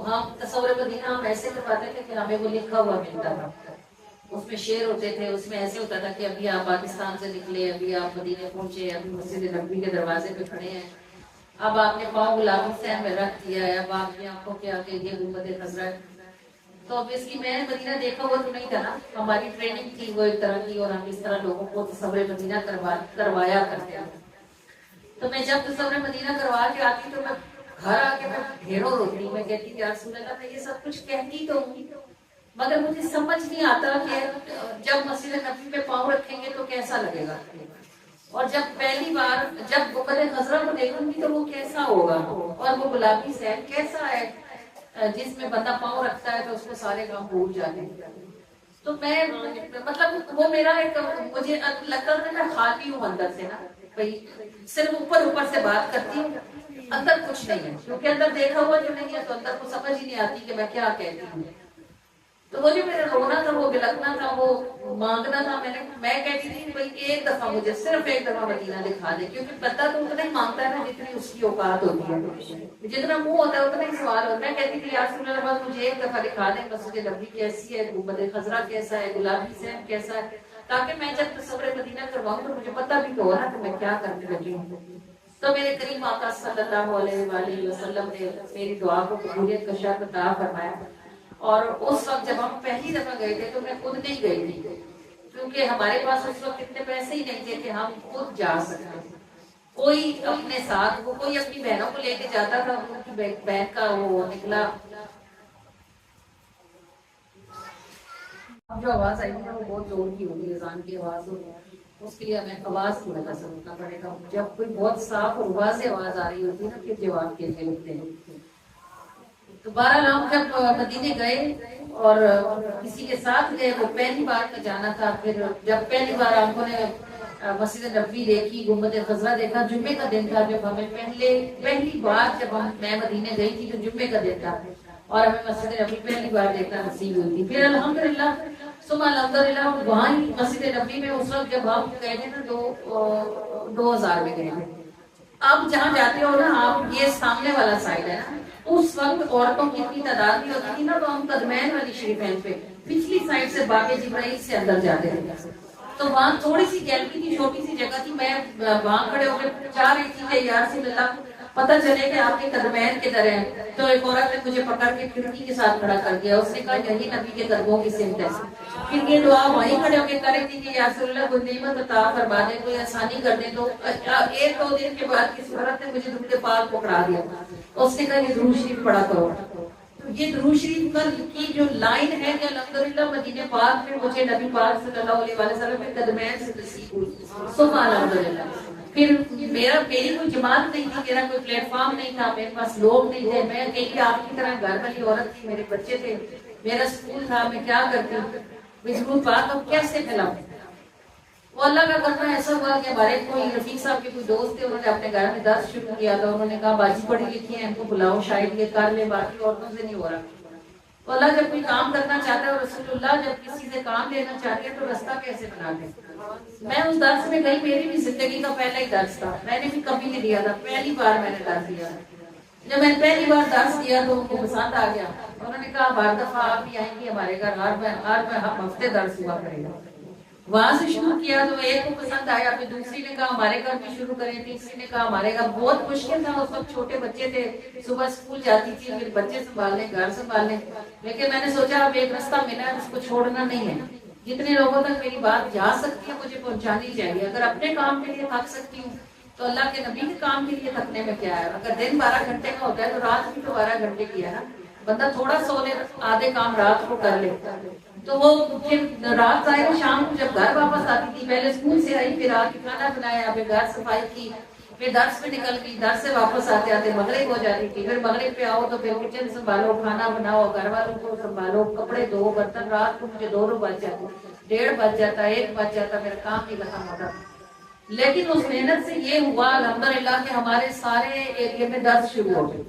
ہم تصور مدینہ ہم ایسے کرواتے تھے کہ ہمیں وہ لکھا ہوا ملتا تھا، اس میں شعر ہوتے تھے، اس میں ایسے ہوتا تھا کہ ابھی آپ پاکستان سے نکلے، ابھی آپ مدینے پہنچے، ابھی مسجد نبوی کے دروازے پہ کھڑے ہیں، اب آپ نے پاؤں غلامی صحن میں رکھ دیا ہے، اب آپ کی آنکھوں کے آگے یہ گنبد خضرا ہے۔ تو obviously میں نے مدینہ دیکھا ہوا تو نہیں تھا نا، ہماری ٹریننگ تھی وہ ایک طرح کی، اور ہم اس طرح لوگوں کو تصور مدینہ کروایا کرتے ہیں۔ تو میں جب تصور مدینہ کروا کے آتی تو میں گھر آ کے میں ڈھیروں روتی، میں کہتی کہ یا رسول اللہ میں یہ سب کچھ کہتی تو ہوں مگر مجھے سمجھ نہیں آتا کہ جب مسجد نبوی پہ پاؤں رکھیں گے تو کیسا لگے گا، اور جب پہلی بار جب گنبد خضرا کو دیکھوں گی تو وہ کیسا ہوگا، اور وہ گلابی صحن کیسا ہے جس میں بندہ پاؤں رکھتا ہے تو اس میں سارے کام بھول جاتے ہیں۔ تو میں مطلب وہ میرا ایک مجھے لگتا تھا میں خالی ہوں اندر سے نا، بھائی صرف اوپر سے بات کرتی ہوں، اندر کچھ نہیں ہے، کیونکہ اندر دیکھا ہوا جو نہیں ہے تو اندر کو سمجھ ہی نہیں آتی کہ میں کیا کہتی ہوں۔ تو وہ جو میرا رونا تھا، وہ بلکنا تھا، وہ مانگنا تھا، میں کہتی تھی بھائی ایک دفعہ مجھے صرف ایک دفعہ مدینہ دکھا دے، کیونکہ بندہ تو اتنا ہی مانگتا ہے نا جتنی اس کی اوقات ہوتی ہے، جتنا منہ ہوتا ہے اتنا ہی سوال ہوتا ہے۔ میں کہتی تھی یا رسول اللہ بس مجھے ایک دفعہ دکھا دیں مسجد نبوی کیسی ہے، گنبد خضرا کیسا ہے، گلابی صحن کیسا ہے، تاکہ میں جب تصور مدینہ کرواؤں تو مجھے پتہ بھی تو ہو نا کہ میں کیا کرنے لگی ہوں۔ تو میرے کریم آقا صلی اللہ علیہ وآلہ وسلم نے میری دعا کو قبولیت کا شرط عطا فرمایا، اور اس وقت جب ہم پہلی دفعہ گئے تھے تو میں خود نہیں گئی تھی، کیونکہ ہمارے پاس اس وقت اتنے پیسے ہی نہیں تھے کہ ہم خود جا سکتے، کوئی اپنے ساتھ وہ کوئی اپنی بہنوں کو لے کے جاتا تھا، ان کی بہن کا وہ نکلا، جو آواز آئی ہے وہ بہت زور کی ہوگی، اذان کی آواز ہوگی، اس کے لیے ہمیں آواز کو لگا سمجھنا پڑے گا، جب کوئی بہت صاف اور واضح آواز آ رہی ہوتی ہے نا پھر جواب کے لیے لکھتے ہیں۔ تو بہرحال ہم جب مدینے گئے اور کسی کے ساتھ گئے، وہ پہلی بار کا جانا تھا، پھر جب پہلی بار ہم نے مسجد نبوی دیکھی، گنبد خضرا دیکھا، جمعے کا دن تھا جب ہمیں پہلی بار جب میں مدینے گئی تھی تو جمعے کا دن تھا، اور ہمیں مسجد نبوی پہلی بار دیکھنا نصیب ہوئی تھی۔ پھر الحمدللہ ثم الحمدللہ وہاں ہی مسجد نبوی میں اس وقت جب ہم گئے تھے نا 2000 میں گئے تھے، اب جہاں جاتے ہو نا آپ، یہ سامنے والا سائڈ ہے نا، اس وقت عورتوں کی اتنی تعداد نہیں ہوتی تھی نا، تو ہم قدمین والی شریفین پہ پچھلی سائڈ سے باغ جبرائیل سے اندر جاتے تھے، تو وہاں تھوڑی سی گیلری تھی، چھوٹی سی جگہ تھی، میں وہاں کھڑے ہو کے چاہ رہی تھی کہ یا رسول اللہ پتہ چلے کہ آپ کے قدمین کدھر ہیں، تو ایک عورت نے مجھے پکڑ کے کھڑکی کے ساتھ کھڑا کر دیا، اس نے کہا یہی نبی کے قدموں کی سمت ہے۔ پھر یہ دعا وہیں کھڑے ہو کے کریں گی کہ یا رسول اللہ کوئی نعمت عطا فرما دیں، کوئی آسانی کر دیں۔ تو ایک دو دن کے بعد کسی عورت نے مجھے درود پاک پکڑا دیا، اس نے کہا یہ درود شریف پڑھا کرو۔ یہ درود شریف کی جو لائن ہے کہ الحمدللہ مدینہ پاک میں مجھے نبی پاک صلی اللہ علیہ وسلم کے قدمین سے نصیب ہوئی، سبحان الحمدللہ۔ پھر میری کوئی جماعت نہیں تھی، میرا کوئی پلیٹ فارم نہیں تھا، میرے پاس لوگ نہیں تھے، میں اکیلی آپ کی طرح گھر والی عورت تھی، میرے بچے تھے، میرا اسکول تھا، میں کیا کرتی درود پاک اب کیسے پھیلاؤں؟ وہ اللہ کا کرنا ایسا ہوا کہ ہمارے کوئی رفیق صاحب کے کوئی دوست تھے، انہوں نے اپنے گھر میں درس شروع کیا تھا، انہوں نے کہا باجی پڑھی لکھی ہیں ان کو بلاؤ، شاید یہ کر لے، باقی عورتوں سے نہیں ہو رہا۔ تو اللہ جب کوئی کام کرنا چاہتا ہے اور رسول اللہ جب کسی سے کام لینا چاہتے ہیں تو رستہ کیسے بنا دیں؟ میں اس درس میں گئی، میری بھی زندگی کا پہلا ہی درس تھا، میں نے بھی کبھی نہیں دیا تھا، پہلی بار میں نے درس دیا۔ جب میں نے پہلی بار درس دیا تو ان کو پسند آ گیا، انہوں نے کہا ہر دفعہ آپ بھی آئیں گی ہمارے گھر، ہر ہفتے درس ہوا کرے گا۔ وہاں سے شروع کیا تو ایک کو پسند آیا، پھر دوسری نے کہا ہمارے گھر بھی شروع کریں، تیسری نے کہا ہمارے گھر۔ بہت مشکل تھا، اس وقت چھوٹے بچے تھے، صبح اسکول جاتی تھی، پھر بچے سنبھالنے، گھر سنبھالنے، لیکن میں نے سوچا اب ایک رستہ ملا ہے اس کو چھوڑنا نہیں ہے، جتنے لوگوں تک میری بات جا سکتی ہے مجھے پہنچانی چاہیے۔ اگر اپنے کام کے لیے تھک سکتی ہوں تو اللہ کے نبی کے کام کے لیے تھکنے میں کیا ہے؟ اگر دن 12 گھنٹے کا ہوتا ہے تو رات بھی تو 12 گھنٹے کی ہے نا، بندہ تھوڑا سو لے، آدھے کام رات کو کر لے۔ تو وہ پھر رات ظاہر شام کو جب گھر واپس آتی تھی، پہلے اسکول سے آئی، پھر آ کے کھانا بنایا، پھر گھر صفائی کی، پھر درس پہ نکل گئی، درس سے واپس آتے آتے مغرب ہو جاتی تھی، پھر مغرب پہ آؤ تو پھر کچن سنبھالو، کھانا بناؤ، گھر والوں کو سنبھالو، کپڑے دھو، برتن، رات کو مجھے 2 بج جاتے، 1:30 بج جاتا، 1 بج جاتا، میرا کام نہیں ختم ہوتا۔ لیکن اس محنت سے یہ ہوا الحمدللہ کہ ہمارے سارے ایریا میں درس شروع ہو گئے،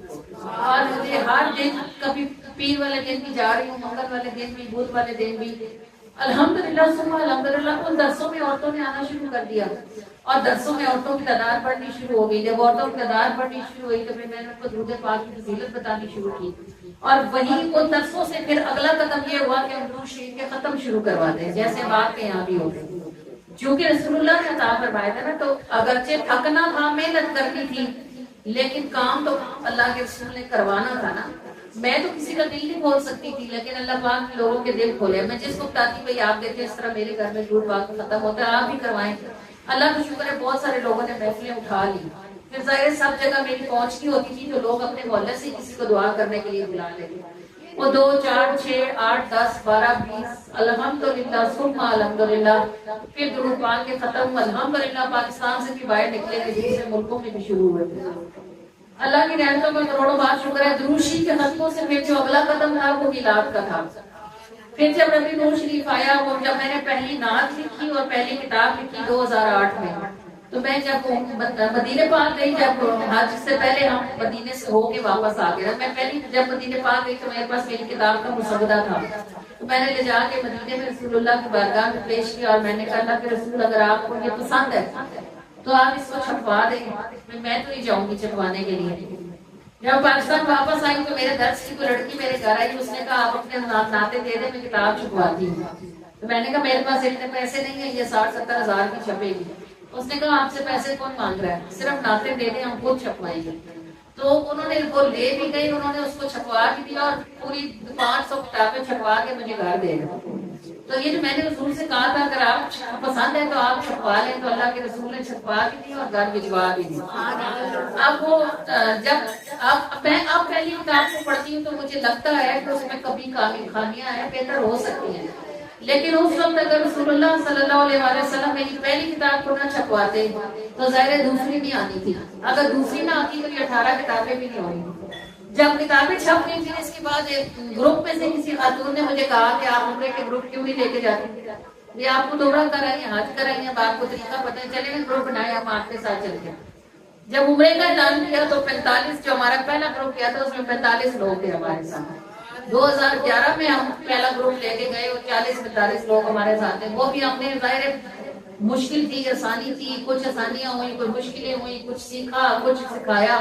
اور مجھے ہر دن، کبھی پیر والے دن بھی جا رہی ہوں، منگل والے دن بھی، بدھ والے دن بھی، الحمدللہ صبح الحمدللہ ان درسوں میں عورتوں نے آنا شروع کر دیا، اور درسوں میں عورتوں کی تعداد بڑھنی شروع ہو گئی۔ جب عورتوں کی تعداد بڑھنی شروع ہوئی تو پھر میں نے ان کو درود پاک کی فضیلت بتانی شروع کی، اور وہیں ان درسوں سے پھر اگلا قدم یہ ہوا کہ ہم درود شریف کے ختم شروع کرواتے ہیں، جیسے آپ کے یہاں بھی ہوتے ہیں، چونکہ رسول اللہ نے عطا فرمایا تھا نا، تو اگرچہ تھکنا تھا، محنت کرنی تھی، لیکن کام تو اللہ کے رسول نے کروانا تھا نا۔ میں تو کسی کا دل نہیں کھول سکتی تھی، لیکن اللہ پاک نے لوگوں کے دل کھولے۔ میں جس کو بتاتی بھائی آپ دیکھیں اس طرح میرے گھر میں درود پاک ختم ہوتا ہے، آپ بھی کروائیں۔ اللہ کا شکر ہے بہت سارے لوگوں نے محفلیں اٹھا لی، پھر ظاہر سب جگہ میری پہنچ نہیں ہوتی تھی، تو لوگ اپنے محلے سے کسی کو دعا کرنے کے لیے بلا لیتے، وہ 2 4 6 8 10 12 20 الحمدللہ ثم الحمدللہ، پھر درود پاک کے ختم الحمدللہ پاکستان سے بھی باہر نکلے تھے، دوسرے ملکوں میں بھی شروع ہوئے تھے۔ اللہ کی رحمتوں کا کروڑوں بار شکر ہے۔ درود شریف کے ختموں سے پھر جو اگلا قدم تھا وہ میلاد کا تھا۔ پھر جب نبی نور شریف آیا، وہ جب میں نے پہلی نعت لکھی اور پہلی کتاب لکھی 2008 میں، تو میں جب مدینے پاک گئی، جب حج سے پہلے ہم مدینے سے ہو کے واپس آ گئے، میں پہلی جب مدینے پاک گئی تو میرے پاس میری کتاب کا مسودہ تھا، تو میں نے لے جا کے مدینے میں رسول اللہ کی بارگاہ میں پیش کیا، اور میں نے کہا اللہ کے رسول اگر آپ کو یہ پسند ہے تو آپ اس کو چھپوا دیں، میں تو نہیں جاؤں گی چھپوانے کے لیے۔ جب پاکستان واپس آئی تو میرے درس کی کوئی لڑکی میرے گھر آئی، اس نے کہا آپ اپنے ناطے دے دیں، میں کتاب چھپواتی ہوں۔ تو میں نے کہا میرے پاس اتنے پیسے نہیں ہیں، یہ 60-70 ہزار کی چھپے گی۔ اس نے کہا آپ سے پیسے کون مانگ رہا ہے، صرف ناطے دے دیں، ہم خود چھپوائیں گے۔ تو انہوں نے وہ لے بھی گئی، انہوں نے اس کو چھپوا بھی دیا، اور پوری 500 کتابیں چھپوا کے مجھے گھر دے گئے۔ تو یہ جو میں نے رسول سے کہا تھا اگر آپ پسند ہے تو آپ چھپوا لیں، تو اللہ کے رسول نے چھپوا بھی دی اور گھر بھجوا بھی دی۔ اب وہ جب اب پہلی کتاب کو پڑھتی ہوں تو مجھے لگتا ہے کہ اس میں کبھی خامیاں ہیں، بہتر ہو سکتی ہیں، لیکن اس وقت اگر رسول اللہ صلی اللہ علیہ وسلم میری پہلی کتاب کو نہ چھپواتے تو ظاہر دوسری نہیں آنی تھی، اگر دوسری نہ آتی تو یہ 18 کتابیں بھی نہیں ہونی۔ جب کتابیں چھپ گئی تھی اس کے بعد ایک گروپ میں سے کسی خاتون نے مجھے کہا کہ آپ عمرے کے گروپ کیوں نہیں لے کے جاتے، یہ آپ کو عمرہ کرائیں گے، حج کرائیں گے، اب آپ کو طریقہ پتہ ہے، چلے گا گروپ بنایا، ہم آپ کے ساتھ چل گئے۔ جب عمرے کا اعلان کیا تو 45 جو ہمارا پہلا گروپ کیا تھا اس میں 45 لوگ تھے ہمارے ساتھ۔ 2011 میں ہم پہلا گروپ لے کے گئے اور 40-45 لوگ ہمارے ساتھ تھے، وہ بھی ہم نے ظاہر مشکل تھی، آسانی تھی، کچھ آسانیاں ہوئی، کچھ مشکلیں ہوئی، کچھ سیکھا، کچھ سکھایا۔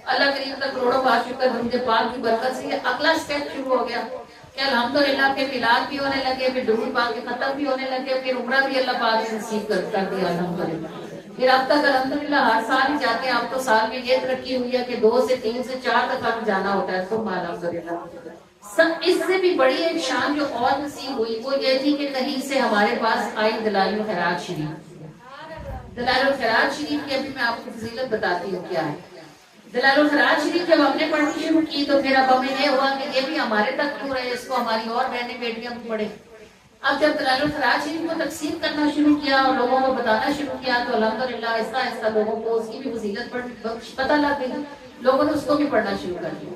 اللہ کریم کا کروڑوں بار شکر، درود پاک کی برکت سے یہ اگلا اسٹیپ شروع ہو گیا کہ الحمدللہ پھر میلاد بھی ہونے لگے، پھر درود پاک کے ختم بھی ہونے لگے، پھر عمرہ بھی اللہ پاک نے نصیب کر دیا الحمدللہ۔ پھر اب تک الحمدللہ ہر سال ہی جاتے ہیں. اب تو سال میں یہ ترقی ہوئی ہے کہ 2 سے 3 سے 4 تک اب جانا ہوتا ہے. تو الحمدللہ اس سے بھی بڑی ایک شان جو اور نصیب ہوئی وہ یہ تھی کہ کہیں سے ہمارے پاس آئی دلائل الخیرات شریف. دلائل الخیرات شریف کی ابھی میں آپ کو فضیلت بتاتی ہوں کیا ہے. دلائل الخیرات شریف جب ہم نے پڑھنی شروع کی تو پھر اب ہمیں یہ ہوا کہ یہ بھی ہمارے تک کیوں رہے, اس کو ہماری اور بہنیں بیٹیاں بھی پڑھیں. اب جب دلائل الخیرات شریف کو تقسیم کرنا شروع کیا اور لوگوں کو بتانا شروع کیا تو الحمدللہ آہستہ آہستہ لوگوں کو اس کی بھی فضیلت پتہ لگ گئی. لوگوں نے اس کو بھی پڑھنا شروع کر دیا.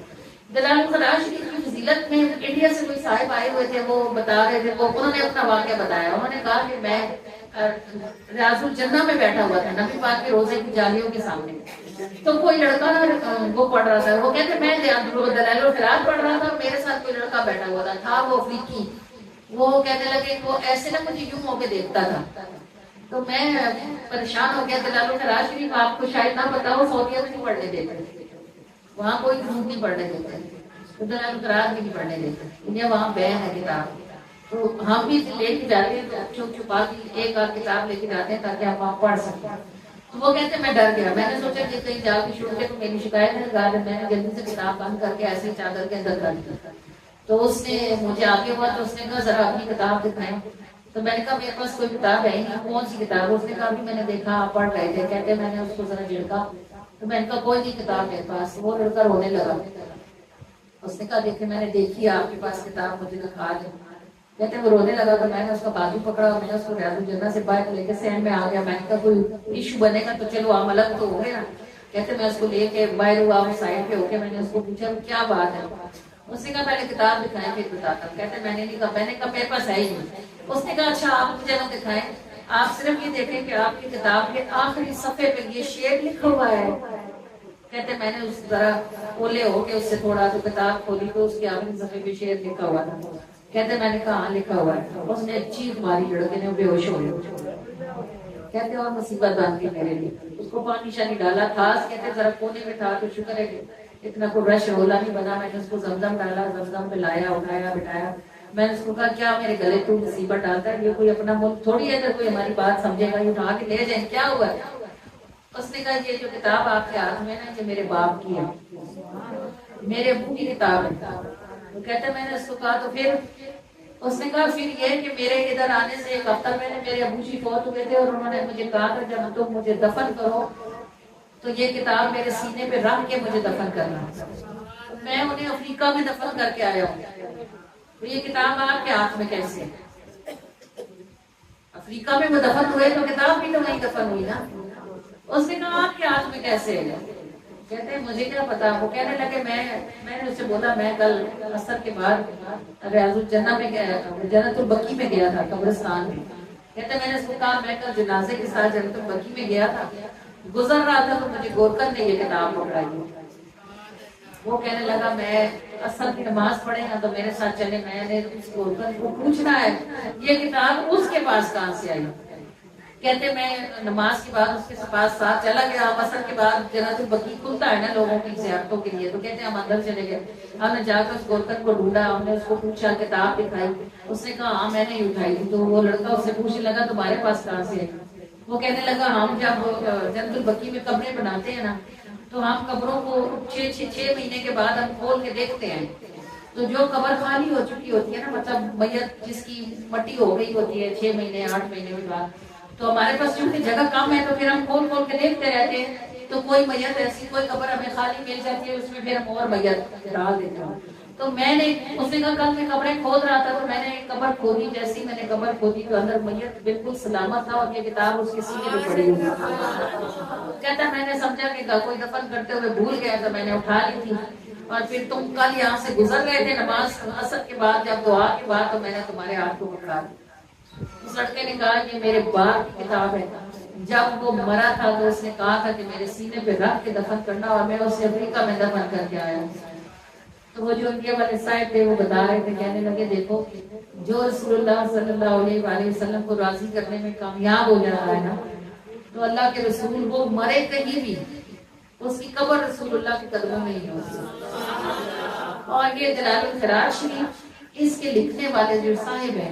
دلائل الخیرات شریف کی فضیلت میں انڈیا سے کوئی صاحب آئے ہوئے تھے, وہ بتا رہے تھے, وہ انہوں نے اپنا واقعہ بتایا. انہوں نے کہا کہ میں ریاض الجنہ میں بیٹھا ہوا تھا نبی پاک کے روزے کی جالیوں کے سامنے. تو کوئی لڑکا وہ پڑھ رہا تھا, وہ کہتے میں دلائل الخیرات پڑھ رہا تھا, میرے ساتھ کوئی لڑکا بیٹھا ہوا تھا وہ افریقی. وہ کہنے لگے وہ ایسے نہ مجھے یوں ہو کے دیکھتا تھا. تو میں پریشان ہو گیا. دلائل الخیرات شریف آپ کو شاید نہ پتا ہو سعودیہ میں نہیں پڑھنے دیتے, وہاں کوئی جھوٹ نہیں پڑھنے دیتے, تو دلائل الخیرات بھی نہیں پڑھنے دیتے, انہیں وہاں بین ہے کتاب. تو ہم بھی لے کے جاتے ہیں, چھپ چھپا کے ایک آدھ کتاب لے کے جاتے ہیں تاکہ ہم وہاں پڑھ سکیں. تو وہ کہتے میں ڈر گیا. میں نے سوچا کہ کہیں جا کے شروع کے تو میری شکایت ہے, میں نے جلدی سے کتاب بند کر کے ایسے ہی چادر کے اندر کر دی. تو اس نے مجھے آگے ہوا تو اس نے کہا ذرا اپنی کتاب دکھائیں. تو میں نے کہا میرے پاس کوئی کتاب ہے نہیں. کون سی کتاب؟ اس نے کہا بھی میں نے دیکھا آپ پڑھ رہے تھے. کہتے میں نے اس کو ذرا جھڑکا تو میں نے کہا کوئی نہیں کتاب میرے پاس. وہ لڑکا رونے لگا. اس نے کہا دیکھے میں نے دیکھی آپ کے پاس کتاب, مجھے دکھا دیں. کہتے وہ رونے لگا تو میں نے اس کا بازو پکڑا اور میں نے اس کو ریاض الجنہ سے باہر لے کے سینڈ میں آ گیا. میں نے کہا کوئی ایشو بنے گا تو چلو ہم الگ تو ہو گئے نا. کہتے میں اس کو لے کے باہر ہوا, سائڈ پہ ہو کے میں نے اس کو پوچھا کیا بات ہے. اس نے کہا پہلے کتاب دکھائیں پھر بتاتا. کہتے میں نے نہیں کہا, میں نے کہا میرے پاس ہے ہی نہیں. اس نے کہا اچھا آپ مجھے نہ دکھائیں, آپ صرف یہ دیکھیں کہ آپ کی کتاب کے آخری صفحے پہ یہ شعر لکھا ہوا ہے. کہتے میں نے اس ذرا اولے ہو کے اس سے تھوڑا تو کتاب کھولی تو اس کے آخری صفحے پہ شعر لکھا ہوا تھا. کہتے میں نے کہا ہاں لکھا ہوا ہے. اس نے چیخ ماری, لڑکے نے بے ہوش ہو گئے. کہتے اور مصیبت بن گئی میرے لیے. اس کو پانی شانی ڈالا تھا, کہتے ذرا کونے میں تھا تو شکر ہے کہ اتنا کوئی رش رولا نہیں بنا. میں نے اس کو زمزم ڈالا, زمزم پہ لایا, اٹھایا بٹھایا. میں نے اس کو کہا کیا میرے گلے تو مصیبت ڈالتا ہے, یہ کوئی اپنا ملک تھوڑی ہے, کوئی ہماری بات سمجھے گا, یہ اٹھا کے لے جائیں, کیا ہوا ہے. اس نے کہا یہ جو کتاب آپ کے ہاتھ میں نا یہ میرے باپ کی ہے, میرے ابو کی کتاب ہے. تو کہتے میں نے اس کو کہا تو پھر اس نے کہا پھر یہ کہ میرے ادھر آنے سے ایک ہفتہ پہلے میرے ابو جی فوت ہوئے تھے اور انہوں نے مجھے کہا تھا جب تم مجھے دفن کرو تو یہ کتاب میرے سینے پہ رکھ کے مجھے دفن کرنا. میں انہیں افریقہ میں دفن کر کے آیا ہوں, تو یہ کتاب آپ کے ہاتھ میں کیسے؟ افریقہ میں وہ دفن ہوئے تو کتاب بھی تو وہیں دفن ہوئی نا. اس نے کہا آپ کے ہاتھ میں کیسے ہے؟ کہتے ہیں مجھے کیا پتا. وہ کہنے لگے میں نے اس سے بولا میں کل عصر کے بعد ریاض الجنہ میں گیا, جنت البقیع میں گیا تھا قبرستان میں. کہتے میں نے اس کو کہا میں کل جنازے کے ساتھ جنت البقیع میں گیا تھا, گزر رہا تھا تو مجھے گورکن نے یہ کتاب پکڑائی. وہ کہنے لگا میں عصر کی نماز پڑھے نا تو میرے ساتھ چلے, میں نے اس گورکن کو پوچھنا ہے یہ کتاب اس کے پاس کہاں سے آئی. کہتے میں نماز کے بعد اس کے پاس ساتھ چلا گیا. عصر کے بعد جنت البقیع کھلتا ہے نا لوگوں کی زیارتوں کے لیے, تو کہتے ہیں ہم اندر چلے گئے. ہم نے جا کر اس گورکن کو ڈھونڈا, ہم نے اس کو پوچھا کتاب دکھائی. اس نے کہا ہاں میں نے اٹھائی تھی. تو وہ لڑکا اس سے پوچھنے لگا تمہارے پاس کہاں سے ہے. وہ کہنے لگا ہم جب جنت البقیع میں قبریں بناتے ہیں نا تو ہم قبروں کو 6 مہینے کے بعد ہم کھول کے دیکھتے ہیں. تو جو قبر خالی ہو چکی ہوتی ہے نا, مطلب میت جس کی مٹی ہو گئی ہوتی ہے 6 مہینے 8 مہینے کے بعد, تو ہمارے پاس چونکہ جگہ کم ہے تو پھر ہم کھول کھول کے دیکھتے رہتے ہیں. تو کوئی میت ایسی کوئی قبر ہمیں خالی مل جاتی ہے, اس میں پھر ہم اور میت ڈال دیتے ہیں. تو میں نے اس نے کہا کل میں قبریں کھود رہا تھا تو میں نے ایک قبر کھودی. جیسی میں نے قبر کھودی تو اندر میت بالکل سلامت تھا اور یہ کتاب اس کے سینے پہ پڑی ہوئی. کہتا میں نے سمجھا کہ کوئی دفن کرتے ہوئے بھول گیا تو میں نے اٹھا لی تھی. اور پھر تم کل یہاں سے گزر رہے تھے نماز عصر کے بعد جب دعا کے بعد, تو میں نے تمہارے ہاتھ کو پکڑا دیا. اس لڑکے نے کہا کہ میرے باپ کی کتاب ہے, جب وہ مرا تھا تو اس نے کہا تھا کہ میرے سینے پہ رکھ کے دفن کرنا, اور میں اسے افریقہ میں دفن کر کے آیا ہوں. تو وہ جو انڈیا والے صاحب تھے وہ بتا رہے تھے, کہنے لگے دیکھو جو رسول اللہ صلی اللہ علیہ وآلہ وسلم کو راضی کرنے میں کامیاب ہو جاتا ہے نا, تو اللہ کے رسول وہ مرے کہیں بھی اس کی قبر رسول اللہ کے قدموں میں ہی ہوتی. اور یہ دلائل الخیرات شریف اس کے لکھنے والے جو صاحب ہیں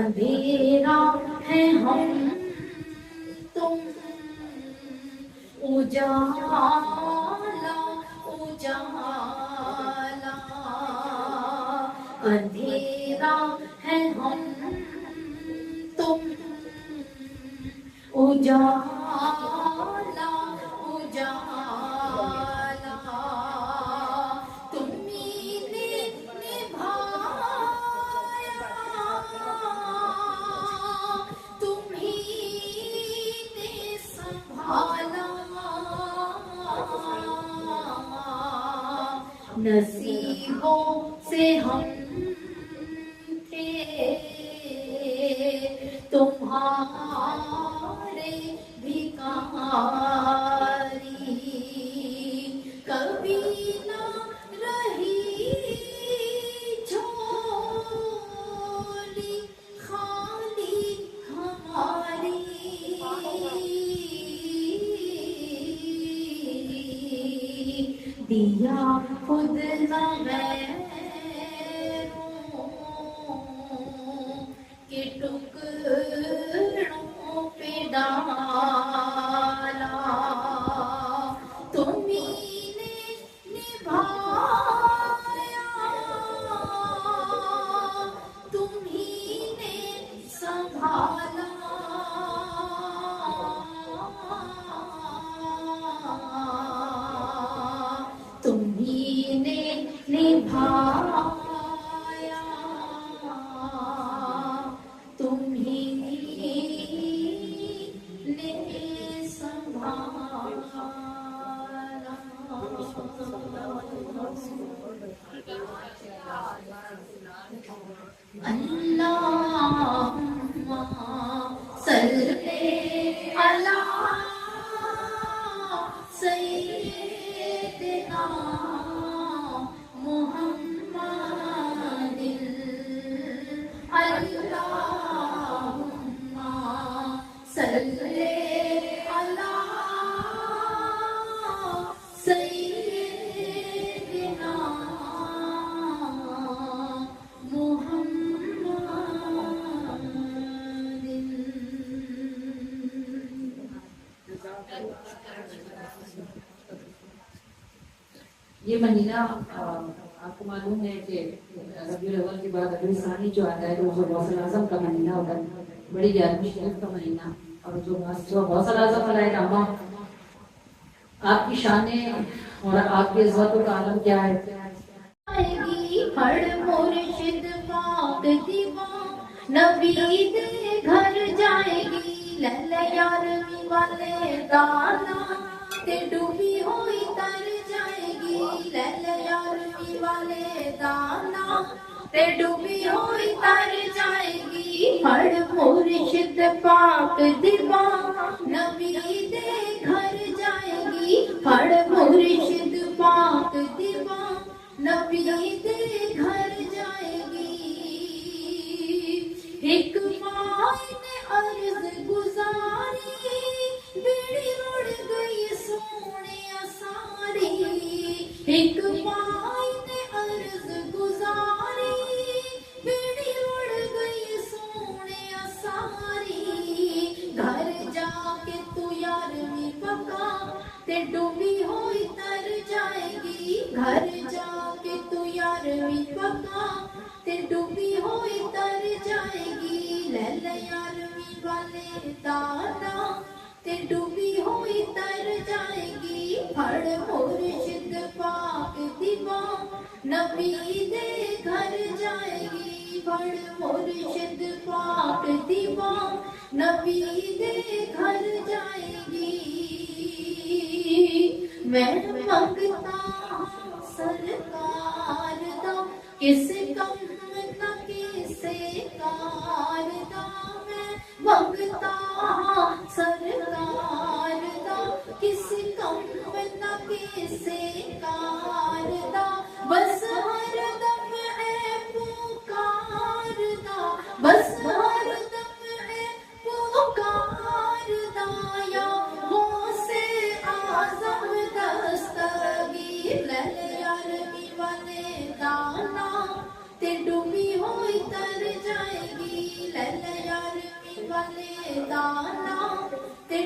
اندھیرا ہے ہم تم اجالا اجالا اندھیرا ہے ہم تم اجالا اجالا تمہیں نے نبھایا تمہیں نے سنبھالا نصیبوں سے ہم تھے تمہارے بھکاری کبھی نہ رہی جھولی خالی ہماری دیا خود نہ غیروں کے ٹکڑوں پہ ڈالا تمہیں نے نبھایا تمہیں نے سنبھالا تمہیں نے نبھایا تمہیں نے سنبھالا اللہم صلی علی سیدنا محمد اللہم صلی علی سیدنا یہ مہینہ آپ کو معلوم ہے کہ ربیع الاول کے بعد ربیع ثانی جو آتا ہے تو جو غوث اعظم کا مہینہ ہوتا ہے، بڑی 11ویں شریف کا مہینہ، اور جو غوث اعظم علیہ الرحمہ آپ کی شانیں اور آپ کے عظمت کا عالم کیا ہے؟ ہر مرشد پاک دیوان نبی دے گھر جائے گی لہلا یارویں والے دانا تے ڈوبی ہوئی تر جائے گی لہلا یارویں والے دانا تے ڈوبی ہوئی تر جائے گی ہر مرشد پاک دیوان نبی دے گھر جائے گی ہر مرشد پاک دیوان نبی دے گھر جائے گی ایک ماں نے عرض گزاری بیڑی اڑ گئی سونے ساری ایک ماں نے عرض گزاری بیڑی اڑ گئی سونے ساری گھر جا کے تو یارویں پکا تے ڈوبی ہوئی تر جائے گی گھر جا کے تو یارویں پکا تے ڈوبی ہوئی تر جائے گی لہلا یارویں والے دانا تے ڈوبی ہوئی تر جائے گی ہر مرشد پاک دیوان نبی دے گھر جائے گی ہر مرشد پاک دیوان نبی دے گھر جائے گی میں منگتا سرکار دا کس کم نہ کسے کار دا میں منگتا سرکار دا کس کم نہ کسے کار دا بس ہر دم ہے پکار دا بس ہر دم ہے پکار دا یا غوث اعظم Dastgir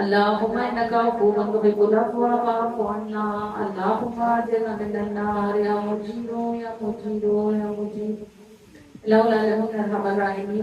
Allahumma innaka afuwwun tuhibbul afwa fa'fu anna Allahumma ajirna minan nar ya mujiru ya mujiru ya mujiru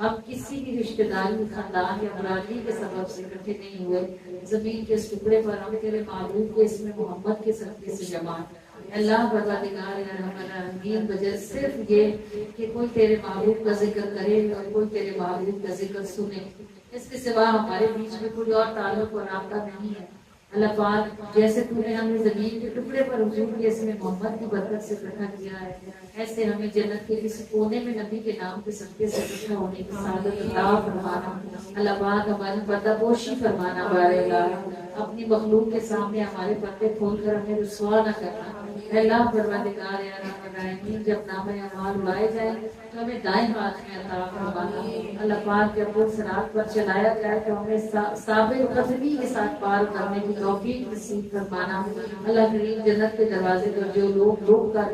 ہم کسی بھی رشتہ داری خاندان یا برادری کے سبب سے اکٹھے نہیں ہوئے، زمین کے اس ٹکڑے پر ہم تیرے محبوب کے اسم محمد کے صدقے سے جمع۔ اللہ پروردگار رحیم وجہ صرف یہ کہ کوئی تیرے محبوب کا ذکر کرے اور کوئی تیرے محبوب کا ذکر سنے، اس کے سوا ہمارے بیچ میں کوئی اور تعلق اور رابطہ نہیں ہے۔ اللہ پاک جیسے تو نے ہمیں زمین کے ٹکڑے پر حضور کے اسم محمد کی برکت سے اکٹھا کیا ہے، ایسے ہمیں جنت کے کسی کونے میں نبی کے نام کے صدقے سے اکٹھا ہونے کی سعادت عطا فرمانا۔ اللہ پاک ہماری پردہ پوشی فرمانا، بارے اللہ اپنی مخلوق کے سامنے ہمارے پردے کھول کر ہمیں رسوا نہ کرنا۔ اے اللہ پروردگار الرحیم، جب نام اعمال اڑائے جائیں تو ہمیں دائیں ہاتھ میں عطا فرمانا۔ اللہ پاک جب وہ صراط پر چلایا جائے تو ہمیں ثابت قدمی کے ساتھ پار کرنے کی توفیق نصیب فرمانا۔ اللہ کریم جنت کے دروازے پر جو لوگ روک کر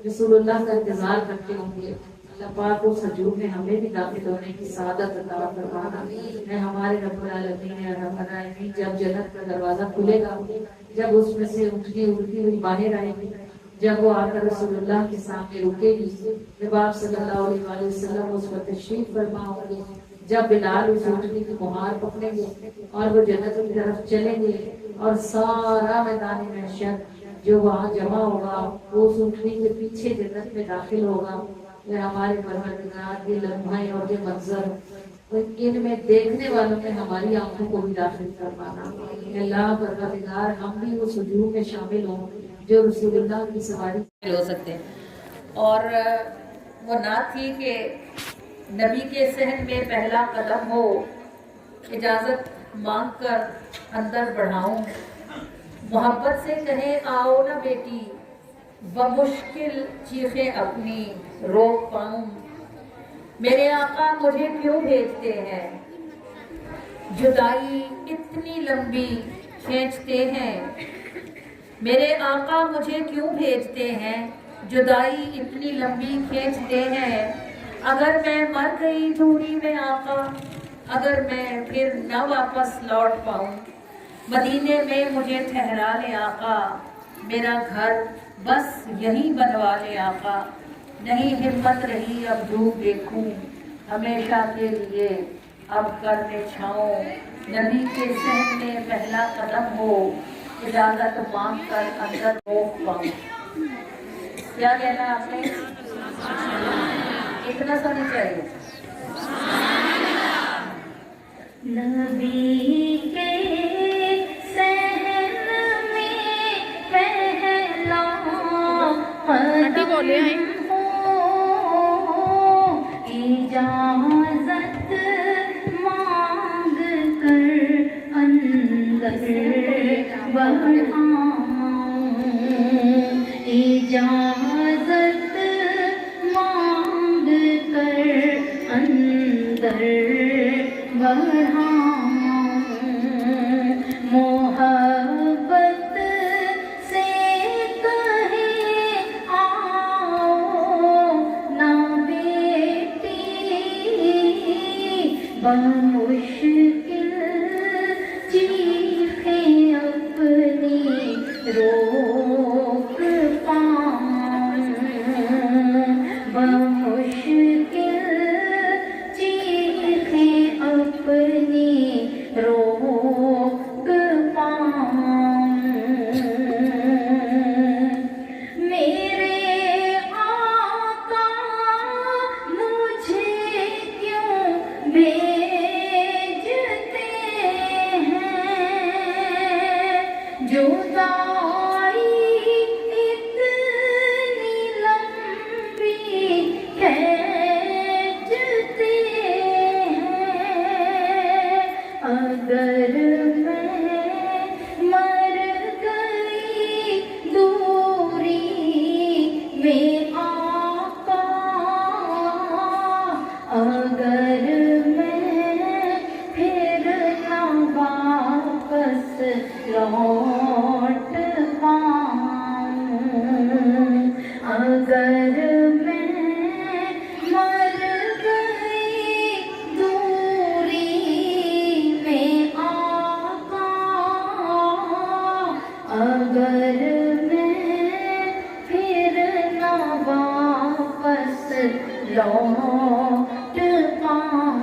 رسول اللہ کا انتظار کرتے ہوں گے، اللہ پاک اس ہجوم میں ہمیں بھی داخل ہونے کی سعادت عطا فرمانا۔ اے ہمارے رب العالمین ارحم الراحمین، جب جنت کا دروازہ کھلے گا، جب اس میں سے اٹھتی اڑتی ہوئی باہر آئے گی، جب وہ آ کر رسول اللہ کے سامنے رکے گی، جب آپ صلی اللہ علیہ وسلم اس پر تشریف فرما ہوں گے، جب بلال اس اونٹنی کی مہار پکڑیں گے اور وہ جنت کی طرف چلیں گے اور سارا میدان محشر جو وہاں جمع ہوگا وہ اس اونٹنی کے پیچھے جنت میں داخل ہوگا۔ یہ ہمارے پروردگار یہ لمحے اور یہ منظر ان میں دیکھنے والوں میں ہماری آنکھوں کو بھی داخل فرمانا۔ اللہ پروردگار ہم بھی اس ہجوم میں شامل ہوں جو رسول اللہ کی سواری ہو سکتے ہیں۔ اور وہ نعت تھی کہ نبی کے صحن میں پہلا قدم ہو، اجازت مانگ کر اندر بڑھاؤں، محبت سے کہے آؤ نہ بیٹی، بمشکل چیخیں اپنی روک پاؤں، میرے آقا مجھے کیوں بھیجتے ہیں، جدائی اتنی لمبی کھینچتے ہیں، میرے آقا مجھے کیوں بھیجتے ہیں، جدائی اتنی لمبی کھینچتے ہیں، اگر میں مر گئی دوری میں آقا، اگر میں پھر نہ واپس لوٹ پاؤں، مدینے میں مجھے ٹھہرا لے آقا، میرا گھر بس یہی بنوا لے آقا، نہیں ہمت رہی اب دھوپ دیکھوں، ہمیشہ کے لیے اب کر دے چھاؤں، نبی کے صحن میں پہلا قدم ہو، اجازت مانگ کر اندر روک پاؤں۔ کیا کہنا آپ نے؟ اتنا سا نہیں چاہیے۔ نبی کے صحن میں پہلا قدم ہو، اجازت مانگ کر اندر بڑھاؤں، اجازت مانگ کر اندر بڑھاؤں، محبت سے کہے آؤ نہ بیٹی، بمشکل چیخیں اپنی روک پاؤں، بمشکل چیخیں اپنی روک پاؤں، میرے آقا مجھے کیوں بھیجتے ہیں، جدائی اتنی لمبی کھینچتے ہیں، اگر میں مر گئی دوری میں آقا، اگر میں پھر نہ واپس لوٹ پاؤں، اگر میں مر گئی دوری میں آقا، اگر میں پھر نہ واپس لوٹ پاؤں،